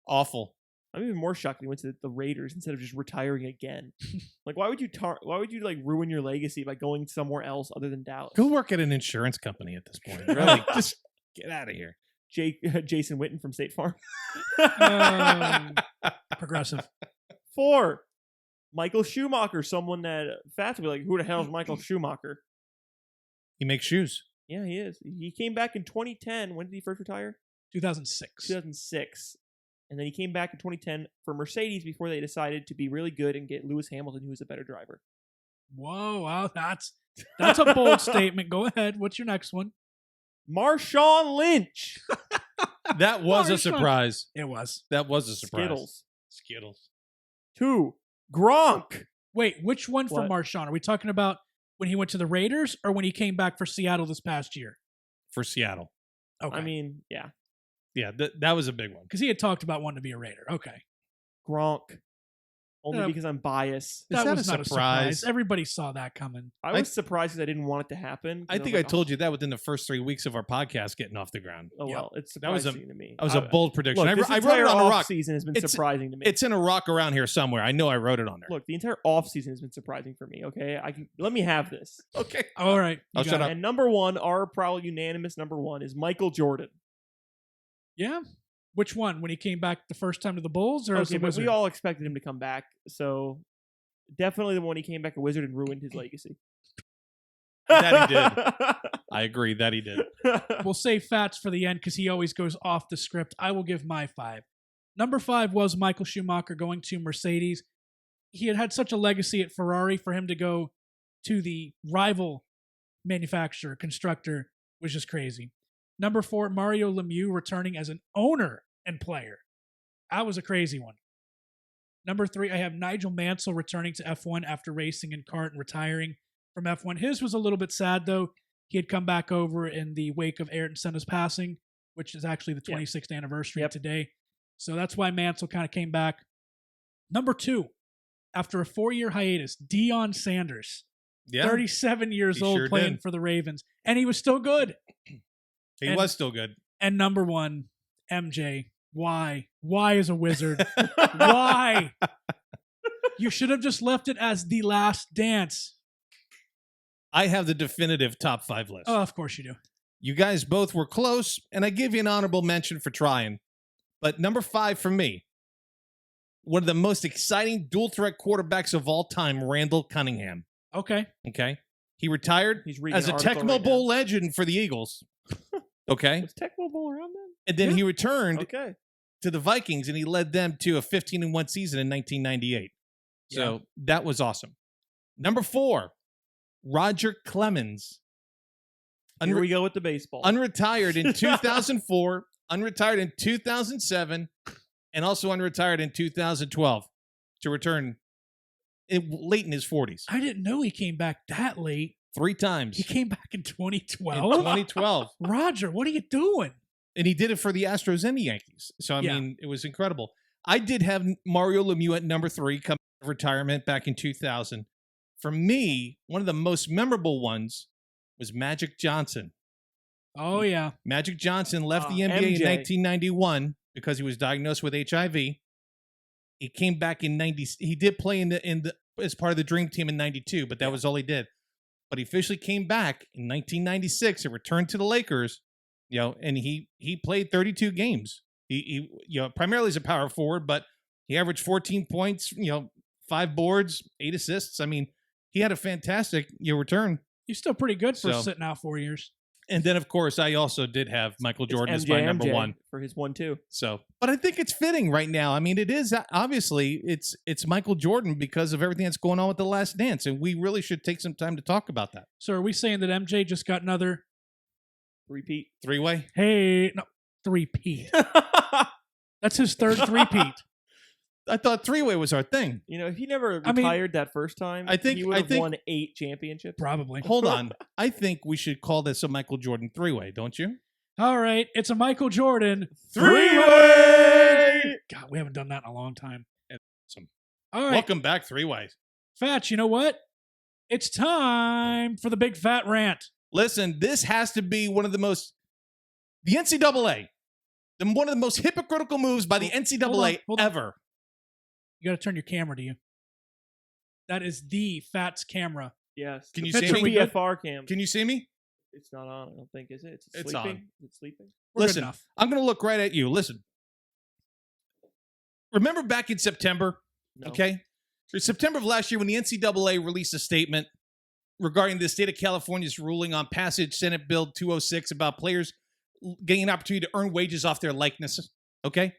Awful. I'm even more shocked he went to the Raiders instead of just retiring again. Like, why would you like ruin your legacy by going somewhere else other than Dallas? Go work at an insurance company at this point. Really, just get out of here. Jason Witten from State Farm. Progressive. 4, Michael Schumacher. Someone that Fats would be like, who the hell is Michael Schumacher? He makes shoes. Yeah, he is. He came back in 2010. When did he first retire? 2006. 2006. And then he came back in 2010 for Mercedes before they decided to be really good and get Lewis Hamilton, who was a better driver. Whoa, wow, that's a bold statement. Go ahead. What's your next one? Marshawn Lynch. That was a Marshawn. surprise. It was. That was a surprise. Skittles. 2, Gronk. Wait, which one for What? Marshawn? Are we talking about when he went to the Raiders or when he came back for Seattle this past year? For Seattle. Okay. I mean, yeah. Yeah, that was a big one. because he had talked about wanting to be a Raider. Okay. Gronk. Only because I'm biased. That that was a not a surprise? surprise. Everybody saw that coming. I was surprised because I didn't want it to happen. I think I told you that within the first 3 weeks of our podcast getting off the ground. Oh, Yeah. well, it's That was surprising to me. That was a bold prediction. Look, this I wrote entire it on a rock. off-season has been It's- surprising to me. It's in a rock around here somewhere. I know I wrote it on there. Look, the entire off-season has been surprising for me, okay? Let me have this. Okay. All right. I'll you shut got up. it. And number one, our probably unanimous number one is Michael Jordan. Yeah. Which one? When he came back the first time to the Bulls, or as Okay, a but Wizard? we all expected him to come back, so definitely the one he came back a Wizard and ruined his legacy. That he did. I agree that he did. We'll save Fats for the end because he always goes off the script. I will give my 5. Number 5 was Michael Schumacher going to Mercedes. He had such a legacy at Ferrari. For him to go to the rival manufacturer, constructor, was just crazy. Number 4, Mario Lemieux returning as an owner and player. That was a crazy one. Number 3, I have Nigel Mansell returning to F1 after racing in kart and retiring from F1. His was a little bit sad, though. He had come back over in the wake of Ayrton Senna's passing, which is actually the 26th anniversary today. So that's why Mansell kind of came back. Number 2, after a 4-year hiatus, Deion Sanders, 37 years old, sure playing did. for the Ravens, and he was still good. He was still good. And number 1, MJ. Why? Why is a Wizard? Why? You should have just left it as The Last Dance. I have the definitive top 5 list. Oh, of course you do. You guys both were close, and I give you an honorable mention for trying. But number 5 for me, one of the most exciting dual threat quarterbacks of all time, Randall Cunningham. Okay. Okay. He retired He's reading as a an article Tecmo right Bowl legend for the Eagles. Okay. Was Tecmo Bowl around then? And then Yeah. he returned Okay. to the Vikings and he led them to a 15-1 season in 1998. So that was awesome. Number 4, Roger Clemens. Here we go with the baseball. Unretired in 2004, unretired in 2007, and also unretired in 2012 to return late in his 40s. I didn't know he came back that late. 3 times He came back in in 2012. 2012. Roger, what are you doing? And he did it for the Astros and the Yankees. So, I mean, it was incredible. I did have Mario Lemieux at number 3 come out of retirement back in 2000. For me, one of the most memorable ones was Magic Johnson. Oh, yeah. Magic Johnson left the NBA MJ. in 1991 because he was diagnosed with HIV. He came back in 90. He did play in the as part of the Dream Team in 92, but that was all he did. But he officially came back in 1996 and returned to the Lakers. And he played 32 games. He primarily as a power forward, but he averaged 14 points, 5 boards, 8 assists. I mean, he had a fantastic return. He's still pretty good for So- sitting out 4 years. And then, of course, I also did have Michael Jordan as my number 1. for his 1-2. So, but I think it's fitting right now. I mean, it is obviously it's Michael Jordan because of everything that's going on with The Last Dance, and we really should take some time to talk about that. So are we saying that MJ just got another, Repeat. 3-way. hey, no, three-peat? That's his third three-peat. I thought 3-way was our thing. If he never I mean, retired that first time, I think- he would I have think- won 8 championships. Probably. Hold on, I think we should call this a Michael Jordan 3-way, don't you? All right. It's a Michael Jordan. 3-way! God, we haven't done that in a long time. Awesome. All right. Welcome back, 3-way. Fats, you know what? It's time for the big fat rant. Listen, this has to be one of the NCAA, one of the most hypocritical moves by the NCAA hold on. ever. You got to turn your camera to you. That is the Fats camera. Yes. Can you The see picture me? we got- BFR cam. Can you see me? It's not on, I don't think, is it? It's It's sleeping? on. Is it sleeping? We're Listen, good enough. I'm going to look right at you. Listen. Remember back in September, No. okay? In September of last year when the NCAA released a statement regarding the state of California's ruling on passage Senate Bill 206 about players getting an opportunity to earn wages off their likeness, okay?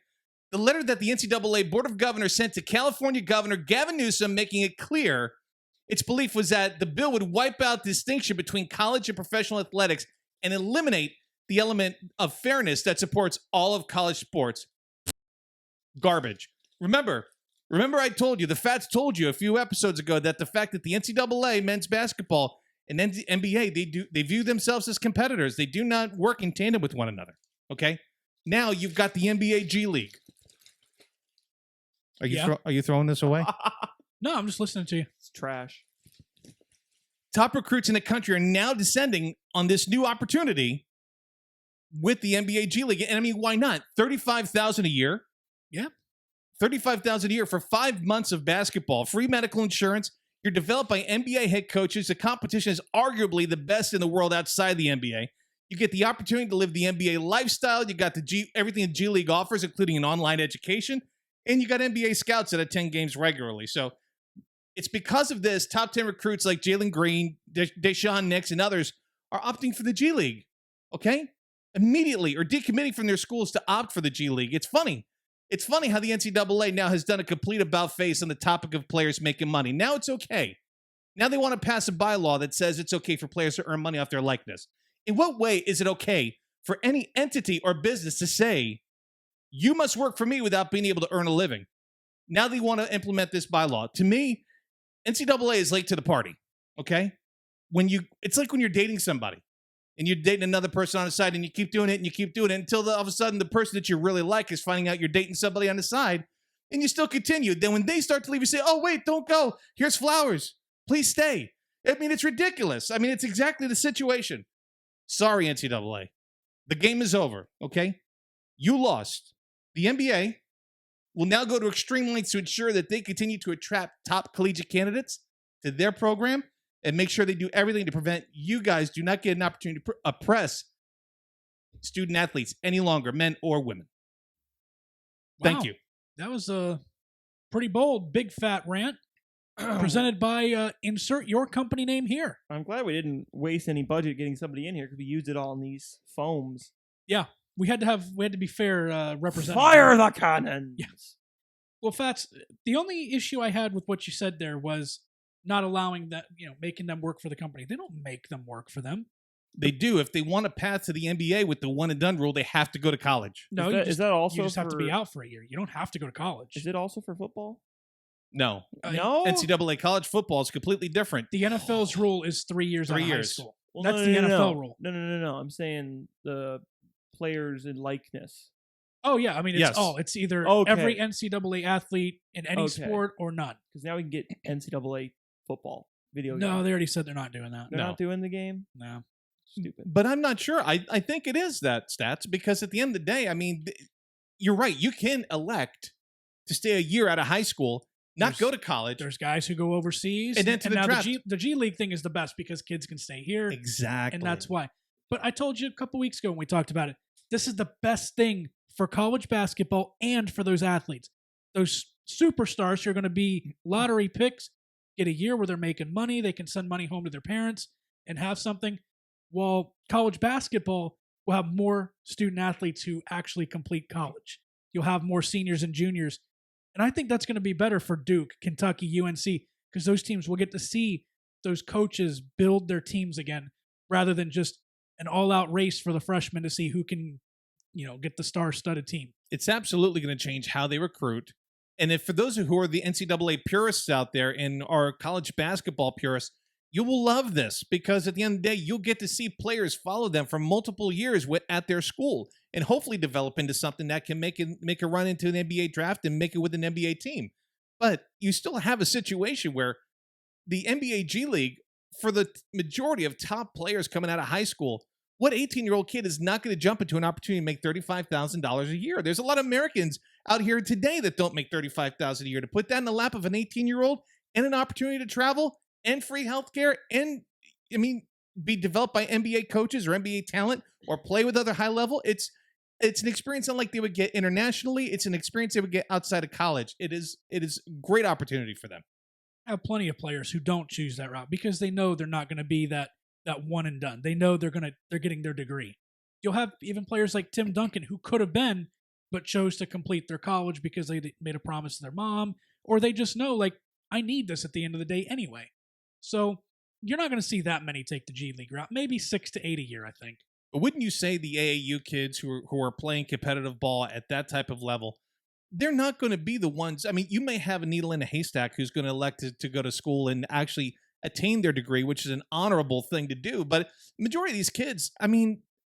The letter that the NCAA Board of Governors sent to California Governor Gavin Newsom making it clear its belief was that the bill would wipe out distinction between college and professional athletics and eliminate the element of fairness that supports all of college sports. Garbage. Remember I told you, the Fats told you a few episodes ago that the fact that the NCAA men's basketball and NBA, they view themselves as competitors. They do not work in tandem with one another. Okay? Now you've got the NBA G League. Are you Yeah. are you throwing this away? No, I'm just listening to you. It's trash. Top recruits in the country are now descending on this new opportunity with the NBA G League. And I mean, why not? $35,000 a year. Yeah. $35,000 a year for 5 months of basketball, free medical insurance. You're developed by NBA head coaches. The competition is arguably the best in the world outside the NBA. You get the opportunity to live the NBA lifestyle. You got everything the G League offers, including an online education. And you got NBA scouts that attend games regularly. So it's because of this, top 10 recruits like Jalen Green, Deshaun Nix, and others are opting for the G League. Okay? Immediately, or decommitting from their schools to opt for the G League. It's funny. It's funny how the NCAA now has done a complete about-face on the topic of players making money. Now it's okay. Now they want to pass a bylaw that says it's okay for players to earn money off their likeness. In what way is it okay for any entity or business to say, you must work for me without being able to earn a living? Now they want to implement this bylaw. To me, NCAA is late to the party, okay? It's like when you're dating somebody and you're dating another person on the side and you keep doing it and you keep doing it until all of a sudden the person that you really like is finding out you're dating somebody on the side and you still continue. Then when they start to leave, you say, oh, wait, don't go. Here's flowers. Please stay. I mean, it's ridiculous. I mean, it's exactly the situation. Sorry, NCAA. The game is over, okay? You lost. The NBA will now go to extreme lengths to ensure that they continue to attract top collegiate candidates to their program and make sure they do everything to prevent you guys do not get an opportunity to oppress student athletes any longer, men or women. Wow. Thank you. That was a pretty bold, big fat rant presented by insert your company name here. I'm glad we didn't waste any budget getting somebody in here because we used it all on these foams. Yeah. We had to be fair representing. Fire the cannons! Yes. Well, Fats, the only issue I had with what you said there was not allowing that, making them work for the company. They don't make them work for them. They do. If they want a path to the NBA with the one and done rule, they have to go to college. No, is that also you just have to be out for a year. You don't have to go to college. Is it also for football? No. No? NCAA college football is completely different. The NFL's rule is 3 years 3 out of years. high school. Well, That's the NFL rule. No. I'm saying the players in likeness. Oh, yeah. I mean, it's either every NCAA athlete in any sport or none. Because now we can get NCAA football video game. No, they already said they're not doing that. They're not doing the game? No. Stupid. But I'm not sure. I think it is that stats because at the end of the day, I mean, you're right. You can elect to stay a year out of high school, not go to college. There's guys who go overseas. And then to the now draft. the G League thing is the best because kids can stay here. Exactly. And that's why. But I told you a couple weeks ago when we talked about it, this is the best thing for college basketball and for those athletes. Those superstars who are going to be lottery picks get a year where they're making money. They can send money home to their parents and have something. While college basketball will have more student athletes who actually complete college. You'll have more seniors and juniors. And I think that's going to be better for Duke, Kentucky, UNC, because those teams will get to see those coaches build their teams again rather than just an all-out race for the freshmen to see who can, get the star-studded team. It's absolutely going to change how they recruit. And if for those who are the NCAA purists out there and are college basketball purists, you will love this because at the end of the day, you'll get to see players follow them for multiple years at their school and hopefully develop into something that can make a run into an NBA draft and make it with an NBA team. But you still have a situation where the NBA G League, for the majority of top players coming out of high school, what 18-year-old kid is not going to jump into an opportunity to make $35,000 a year? There's a lot of Americans out here today that don't make $35,000 a year. To put that in the lap of an 18-year-old and an opportunity to travel and free healthcare and, be developed by NBA coaches or NBA talent or play with other high level. It's an experience unlike they would get internationally. It's an experience they would get outside of college. It is a great opportunity for them. I have plenty of players who don't choose that route because they know they're not going to be that one and done. They know they're getting their degree. You'll have even players like Tim Duncan who could have been, but chose to complete their college because they made a promise to their mom, or they just know, I need this at the end of the day anyway. So you're not going to see that many take the G League route. Maybe 6 to 8 a year, I think. But wouldn't you say the AAU kids who are playing competitive ball at that type of level, they're not going to be the ones. I mean, you may have a needle in a haystack who's going to elect to go to school and actually attain their degree, which is an honorable thing to do. But the majority of these kids,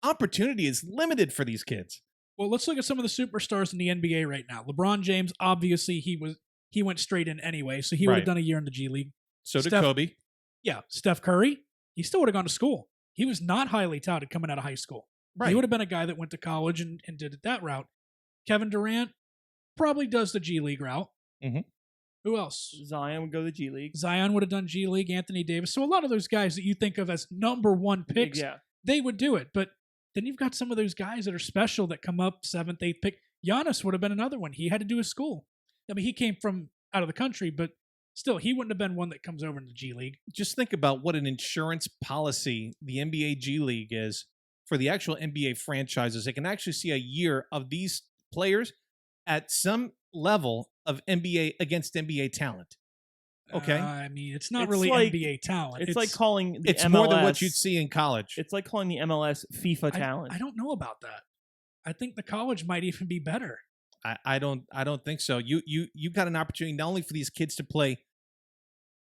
opportunity is limited for these kids. Well, let's look at some of the superstars in the NBA right now. LeBron James, obviously, he went straight in anyway, so he would have Right. done a year in the G League. So did Steph- Kobe. Yeah, Steph Curry, he still would have gone to school. He was not highly touted coming out of high school. Right. He would have been a guy that went to college and did it that route. Kevin Durant probably does the G League route. Mhm. Who else? Zion would go to the G League. Zion would have done G League, Anthony Davis. So a lot of those guys that you think of as number one picks, Yeah. they would do it. But then you've got some of those guys that are special that come up 7th, 8th pick. Giannis would have been another one. He had to do his school. I mean, he came from out of the country, but still, he wouldn't have been one that comes over in the G League. Just think about what an insurance policy the NBA G League is for the actual NBA franchises. They can actually see a year of these players at some level of NBA against NBA talent. Okay. I mean, it's not It's really like- NBA talent. It's like calling the It's MLS, more than what you'd see in college. It's like calling the MLS FIFA talent. I don't know about that. I think the college might even be better. I don't think so. You got an opportunity not only for these kids to play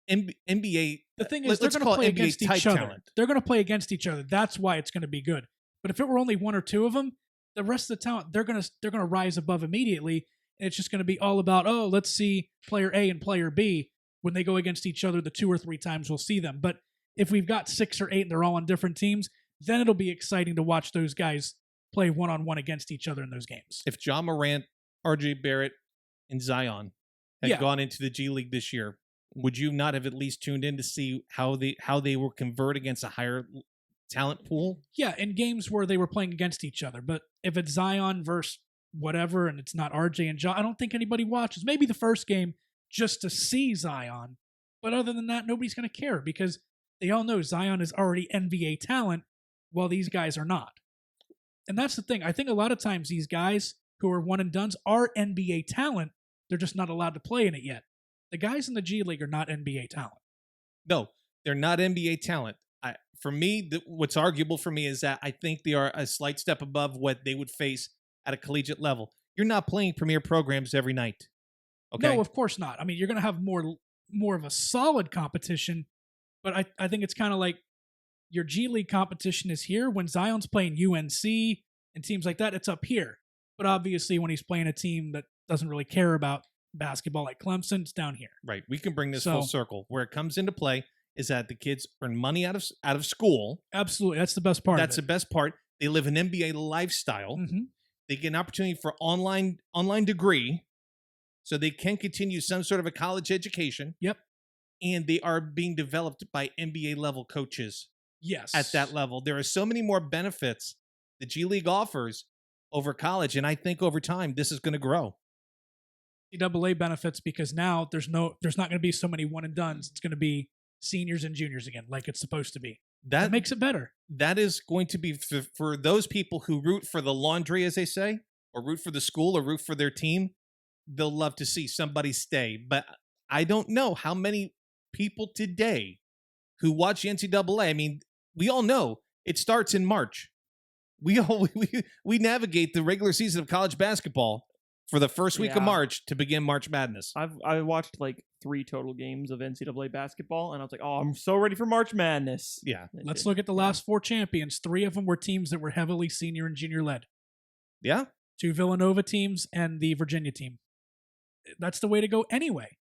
NBA. The thing is, let's they're going call to play it NBA against type each other. talent. They're going to play against each other. That's why it's going to be good. But if it were only one or two of them, the rest of the talent they're going to rise above immediately. And it's just going to be all about, oh, let's see player A and player B when they go against each other. The 2 or 3 times we'll see them. But if we've got 6 or 8 and they're all on different teams, then it'll be exciting to watch those guys play one-on-one against each other in those games. If John Morant, RJ Barrett, and Zion had Yeah. gone into the G League this year, would you not have at least tuned in to see how they will convert against a higher talent pool? Yeah, in games where they were playing against each other. But if it's Zion versus whatever and it's not RJ and John, I don't think anybody watches. Maybe the first game just to see Zion. But other than that, nobody's going to care because they all know Zion is already NBA talent while these guys are not. And that's the thing. I think a lot of times these guys who are one and dones are NBA talent. They're just not allowed to play in it yet. The guys in the G League are not NBA talent. No, they're not NBA talent. For me, what's arguable for me is that I think they are a slight step above what they would face at a collegiate level. You're not playing premier programs every night. Okay. No, of course not. I mean, you're going to have more of a solid competition, but I think it's kind of like your G League competition is here. When Zion's playing UNC and teams like that, it's up here. But obviously, when he's playing a team that doesn't really care about basketball like Clemson, it's down here. Right. We can bring this So- full circle. Where it comes into play is that the kids earn money out of school. Absolutely. That's the best part. That's the of best part. They live an NBA lifestyle. it. Mhm. They get an opportunity for online degree, so they can continue some sort of a college education. Yep. And they are being developed by NBA level coaches Yes. at that level. There are so many more benefits the G League offers over college, and I think over time this is going to grow. NCAA benefits because now there's not going to be so many one and dones. It's going to be seniors and juniors again, like it's supposed to be. That makes it better. That is going to be for those people who root for the laundry, as they say, or root for the school or root for their team. They'll love to see somebody stay. But I don't know how many people today who watch the NCAA. I mean, we all know it starts in March. We navigate the regular season of college basketball for the first week of Yeah. March to begin March Madness. I watched like 3 total games of NCAA basketball, and I was like, oh, I'm so ready for March Madness. Yeah. Let's look at the last 4 champions. 3 of them were teams that were heavily senior and junior led. Yeah. 2 Villanova teams and the Virginia team. That's the way to go anyway.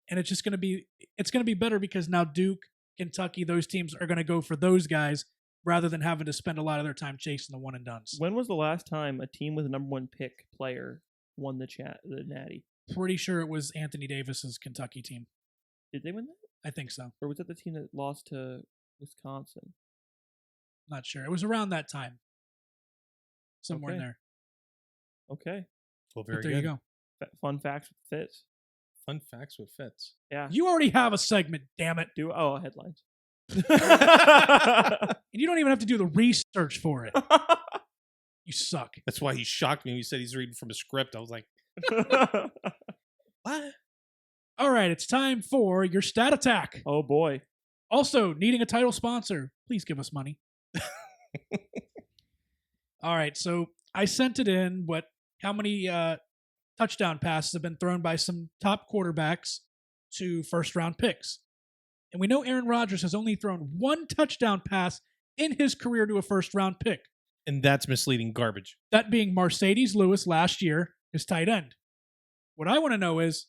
And it's going to be better because now Duke, Kentucky, those teams are going to go for those guys rather than having to spend a lot of their time chasing the one and dones. When was the last time a team with a number 1 pick player won the Natty? Pretty sure it was Anthony Davis's Kentucky team. Did they win that? I think so. Or was that the team that lost to Wisconsin? Not sure. It was around that time. Somewhere in Okay. there. Okay. Well, But there you go. Fun facts with Fitz. Fun facts with Fitz. Yeah. You already have a segment, damn it. Headlines. And you don't even have to do the research for it. You suck. That's why he shocked me when he said he's reading from a script. I was like, what? All right, it's time for your stat attack. Oh boy. Also, needing a title sponsor, please give us money. All right, so I sent it in how many touchdown passes have been thrown by some top quarterbacks to first-round picks. And we know Aaron Rodgers has only thrown 1 touchdown pass in his career to a first-round pick. And that's misleading garbage. That being Mercedes Lewis last year, his tight end. What I want to know is,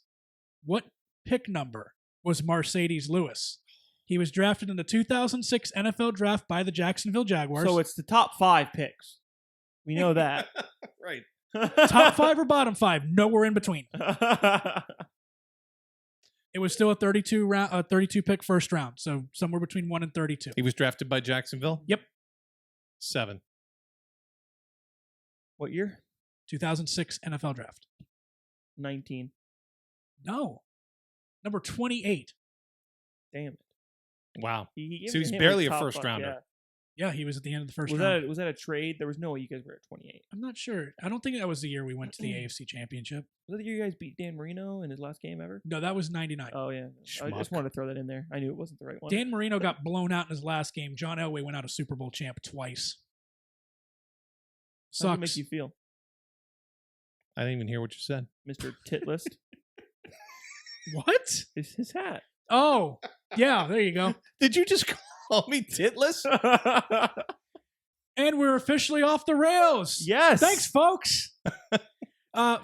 what pick number was Mercedes Lewis? He was drafted in the 2006 NFL draft by the Jacksonville Jaguars. So it's the top 5 picks. We know that. Right. Top 5 or bottom 5? Nowhere in between. It was still a 32 pick first round, so somewhere between 1 and 32. He was drafted by Jacksonville? Yep. 7. What year? 2006 NFL draft. 19. No. Number 28. Damn it. Wow. He So he's hit barely a top first 5, rounder. yeah. Yeah, he was at the end of the first Was round. that a trade? There was no way you guys were at 28. I'm not sure. I don't think that was the year we went to the AFC Championship. Was that the year you guys beat Dan Marino in his last game ever? No, that was 99. Oh, yeah. I just Schmuck. wanted to throw that in there. I knew it wasn't the right one. Dan Marino got blown out in his last game. John Elway went out a Super Bowl champ twice. How does it Sucks. make you feel, I didn't even hear what you said. Mr. Titlist? What? It's his hat. Oh, yeah, there you go. Did you just call me titless? And we're officially off the rails. Yes. Thanks, folks.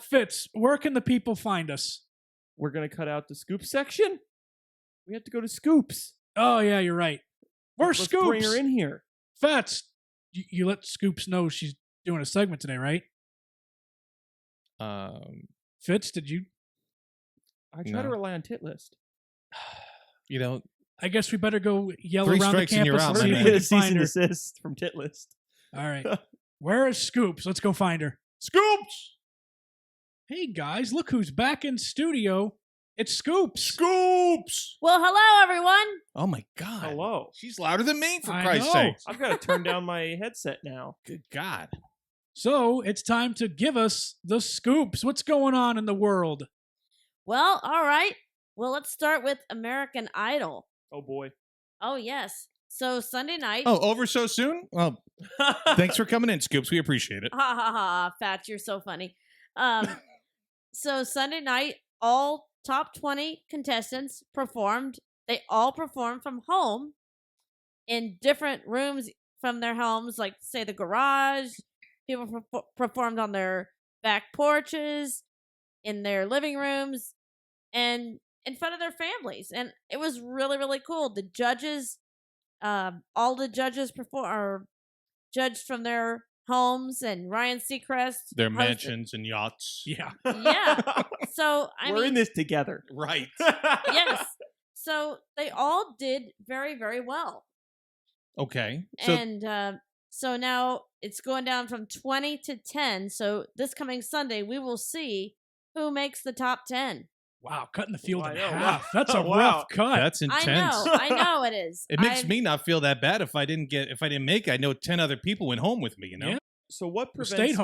Fitz, where can the people find us? We're going to cut out the Scoops section. We have to go to Scoops. Oh, yeah, you're right. Where's Let's Scoops? bring her in here. Fitz, you let Scoops know she's doing a segment today, right? Fitz, did you? I try to rely on Titlist. You know, I guess we better go yell 3 around the strikes and you're campus out, and We're see man. if going we to can get a cease find and her. desist from Titlist. All right. Where is Scoops? Let's go find her. Scoops! Hey, guys, look who's back in studio. It's Scoops. Scoops! Well, hello, everyone. Oh my God. Hello. She's louder than me, for I Christ's know. sake. I've got to turn down my headset now. Good God. So it's time to give us the scoops. What's going on in the world? Well, all right. Well, let's start with American Idol. Oh, boy. Oh, yes. So Sunday night. Oh, over so soon? Well, thanks for coming in, Scoops. We appreciate it. Ha ha ha, Fats, you're so funny. So Sunday night, all top 20 contestants performed. They all performed from home in different rooms from their homes, like, say, the garage. People performed on their back porches, in their living rooms, and in front of their families. And it was really, really cool. The judges, all the judges judged from their homes, and Ryan Seacrest. Their hosted- mansions and yachts. Yeah. Yeah. So, We're in this together. Right. yes. So they all did very, very well. Okay. So And so now it's going down from 20 to 10. So this coming Sunday, we will see who makes the top 10. Wow, cutting the field I in know. half. That's a Wow. rough cut. that's intense. I know it is. It makes me not feel that bad if I didn't make it. I know 10 other people went home with me, you know? Yeah. So what Who stayed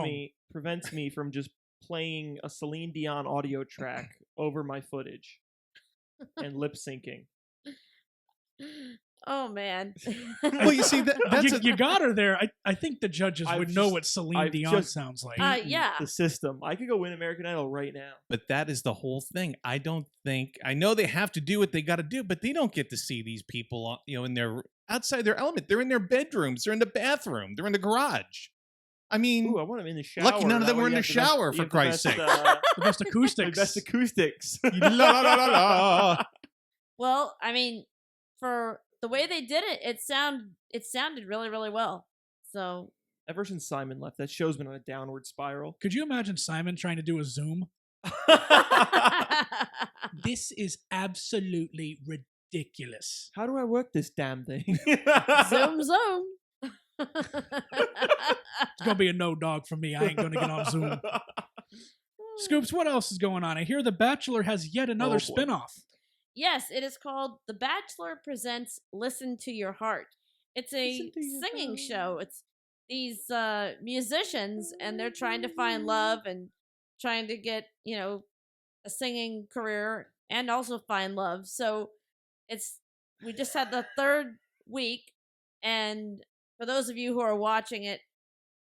prevents me from just playing a Celine Dion audio track over my footage and lip syncing? Oh, man. Well, you see, that's you got her there. I think the judges I've would know just- what Celine I've Dion just- sounds like. Yeah. The system. I could go win American Idol right now. but that is the whole thing. I know they have to do what they got to do, but they don't get to see these people, in their outside their element. They're in their bedrooms. They're in the bathroom. They're in the garage. I mean, Ooh, I want them in the shower. lucky none of That them way were in you the have best- shower, you for have the Christ's best, sake. The best the acoustics. best acoustics. la, la, la, la, la. Well, I mean, for the way they did it, it sounded really, really well. So Ever since Simon left, that show's been on a downward spiral. Could you imagine Simon trying to do a Zoom? This is absolutely ridiculous. How do I work this damn thing? zoom, zoom. It's going to be a no dog for me. I ain't going to get on Zoom. Scoops, what else is going on? I hear The Bachelor has yet another Oh, boy. spinoff. Yes, it is called The Bachelor Presents Listen to Your Heart. It's a Listen to your singing heart. show. It's these musicians, and they're trying to find love and trying to get, a singing career and also find love. So we just had the third week, and for those of you who are watching it,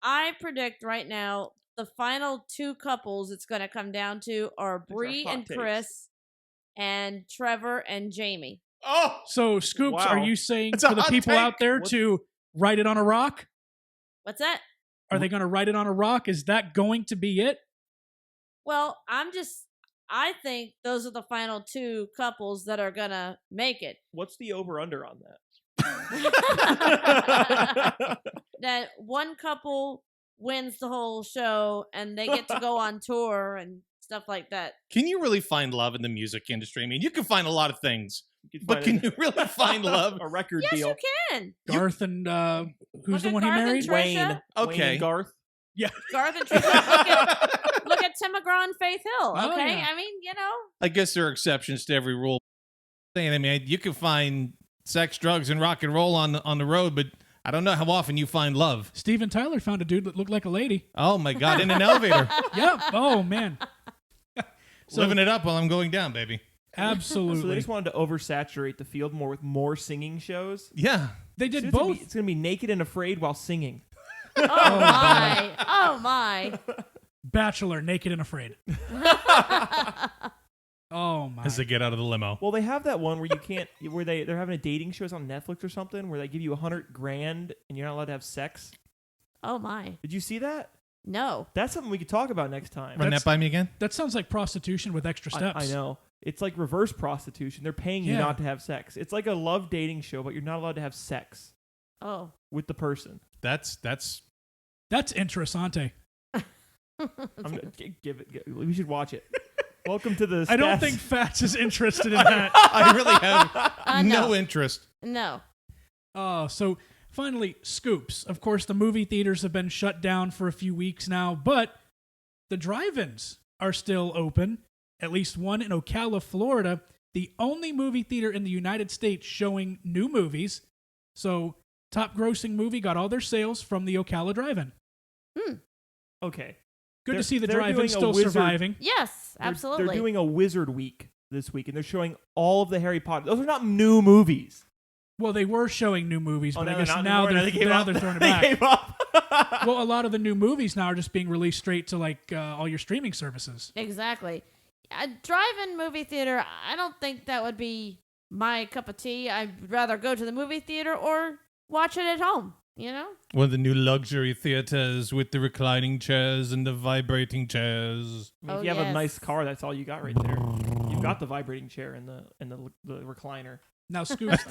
I predict right now the final 2 couples it's going to come down to are These are Bree hot and takes. Chris and Trevor and Jamie. Oh, So, Scoops, Wow. are you saying That's a for the hot people take. out there What- to write it on a rock? What's that? Are they going to write it on a rock? Is that going to be it? Well, I think those are the final 2 couples that are gonna make it. What's the over-under on that? That one couple wins the whole show and they get to go on tour and stuff like that. Can you really find love in the music industry? I mean, you can find a lot of things, but can you really find love? A record Yes, deal. you can. Garth and who's Look the at one he Garth and married? Trisha. Wayne. Okay. Wayne and Garth. Garth and Trisha. Look at Tim McGraw and Faith Hill. Oh, Okay, yeah. I mean, you know. I guess there are exceptions to every rule. I mean, you can find sex, drugs, and rock and roll on the road, but I don't know how often you find love. Steven Tyler found a dude that looked like a lady. Oh my God, in an elevator, Yep. Oh man. living it up while I'm going down, baby. Absolutely. So they just wanted to oversaturate the field more with more singing shows. Yeah, They did So both. It's gonna be naked and afraid while singing. Oh my. Oh my. Bachelor, Naked and Afraid. Oh my. as they get out of the limo. Well, they have that one where you can't, where they're having a dating shows on Netflix or something, where they give you $100,000 and you're not allowed to have sex. Oh my. Did you see that? No. That's something we could talk about next time. Run that by me again. That sounds like prostitution with extra steps. I know. It's like reverse prostitution. They're paying you Yeah. not to have sex. It's like a love dating show, but you're not allowed to have sex Oh. with the person. That's That's interessante. We should watch it. Welcome to the. I don't Stats- think Fats is interested in that. I really have no No. interest. No. So finally, Scoops. Of course, the movie theaters have been shut down for a few weeks now, but the drive-ins are still open. At least one in Ocala, Florida, the only movie theater in the United States showing new movies. So, top grossing movie got all their sales from the Ocala drive-in. Okay. Good They're- to see the they're drive-in doing a still Wizard- surviving. Yes, absolutely. They're doing a Wizard Week this week, and they're showing all of the Harry Potter. Those are not new movies. Well, they were showing new movies, but I guess not now anymore. they're, They gave now up. they're throwing it They back. gave up. Well, a lot of the new movies now are just being released straight to like all your streaming services. Exactly. A drive-in movie theater, I don't think that would be my cup of tea. I'd rather go to the movie theater or watch it at home, you know? One of the new luxury theaters with the reclining chairs and the vibrating chairs. I mean, Oh, if you have a yes. nice car, that's all you got right there. You've got the vibrating chair and the recliner. Now, Scoops,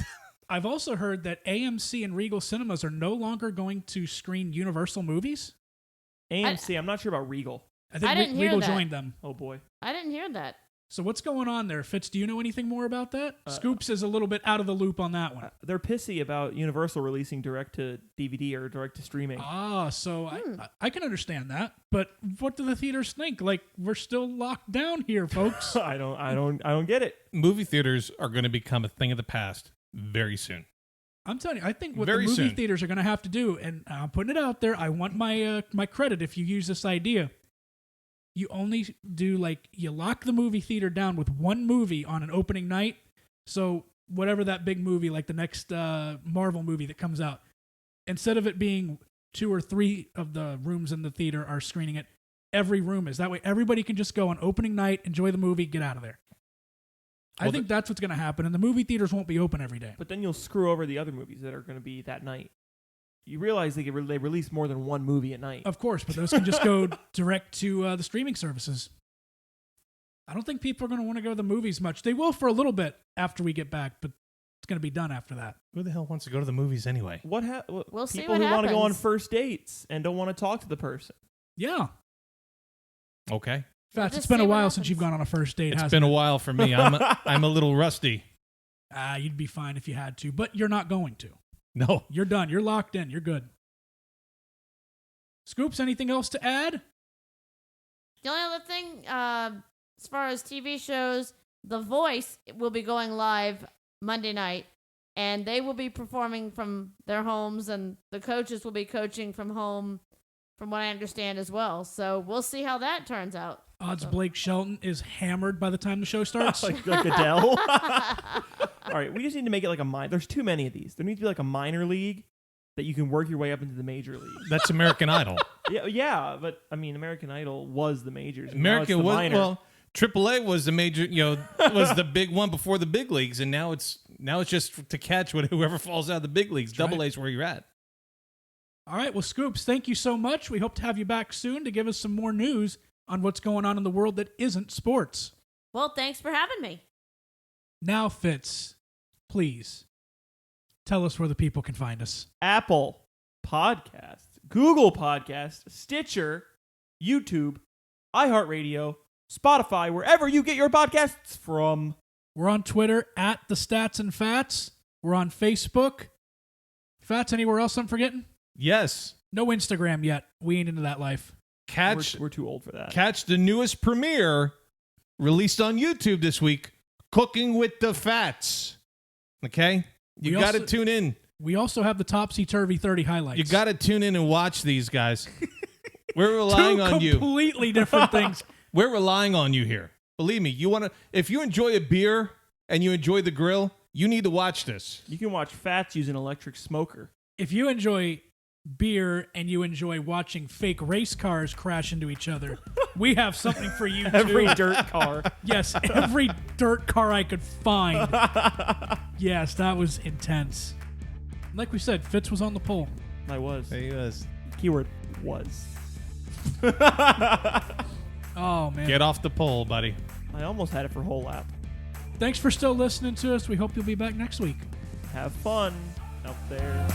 I've also heard that AMC and Regal Cinemas are no longer going to screen Universal movies. AMC, I'm not sure about Regal. I think I didn't hear Regal that. joined them. Oh boy. I didn't hear that. So what's going on there? Fitz, do you know anything more about that? Scoops is a little bit out of the loop on that one. They're pissy about Universal releasing direct to DVD or direct to streaming. So I can understand that. But what do the theaters think? Like, we're still locked down here, folks. I don't get it. Movie theaters are going to become a thing of the past very soon. I'm telling you, I think what Very the movie soon. theaters are going to have to do, and I'm putting it out there, I want my my credit if you use this idea. You only do you lock the movie theater down with one movie on an opening night. So whatever that big movie, like the next Marvel movie that comes out, instead of it being 2 or 3 of the rooms in the theater are screening it, every room is. That way everybody can just go on opening night, enjoy the movie, get out of there. I think that's what's going to happen, and the movie theaters won't be open every day. But then you'll screw over the other movies that are going to be that night. You realize they release more than one movie at night. Of course, but those can just go direct to the streaming services. I don't think people are going to want to go to the movies much. They will for a little bit after we get back, but it's going to be done after that. Who the hell wants to go to the movies anyway? We'll see people what who want to go on happens. first dates and don't want to talk to the person. Yeah. Okay. Fats, just it's been see a what while since happens. you've gone on a first date, It's hasn't been it? a while for me. I'm a little rusty. You'd be fine if you had to, but you're not going to. No. You're done. You're locked in. You're good. Scoops, anything else to add? The only other thing, as far as TV shows, The Voice will be going live Monday night, and they will be performing from their homes, and the coaches will be coaching from home, from what I understand as well. So we'll see how that turns out. Odds Blake Shelton is hammered by the time the show starts. like Adele. All right, we just need to make it like a minor. There's too many of these. There needs to be like a minor league that you can work your way up into the major league. That's American Idol. Yeah, but I mean, American Idol was the majors. and now it's America the was minor. well. AAA was the major, was the big one before the big leagues, and now it's just to catch whoever falls out of the big leagues. That's right. Double A's where you're at. All right. Well, Scoops, thank you so much. We hope to have you back soon to give us some more news on what's going on in the world that isn't sports. Well, thanks for having me. Now, Fitz, please tell us where the people can find us. Apple Podcasts, Google Podcasts, Stitcher, YouTube, iHeartRadio, Spotify, wherever you get your podcasts from. We're on Twitter at The Stats and Fats. We're on Facebook. Fats, anywhere else I'm forgetting? Yes. No Instagram yet. We ain't into that life. We're too old for that. Catch the newest premiere released on YouTube this week, Cooking with the Fats. Okay? You got to tune in. We also have the Topsy-Turvy 30 highlights. You got to tune in and watch these guys. We're relying on you. Completely different things. We're relying on you here. Believe me, if you enjoy a beer and you enjoy the grill, you need to watch this. You can watch Fats use an electric smoker. If you enjoy beer and you enjoy watching fake race cars crash into each other, we have something for you too. Every dirt car. Yes, every dirt car I could find. Yes, that was intense. Like we said, Fitz was on the pole. I was. He was. Keyword was. Oh, man. Get off the pole, buddy. I almost had it for a whole lap. Thanks for still listening to us. We hope you'll be back next week. Have fun out there.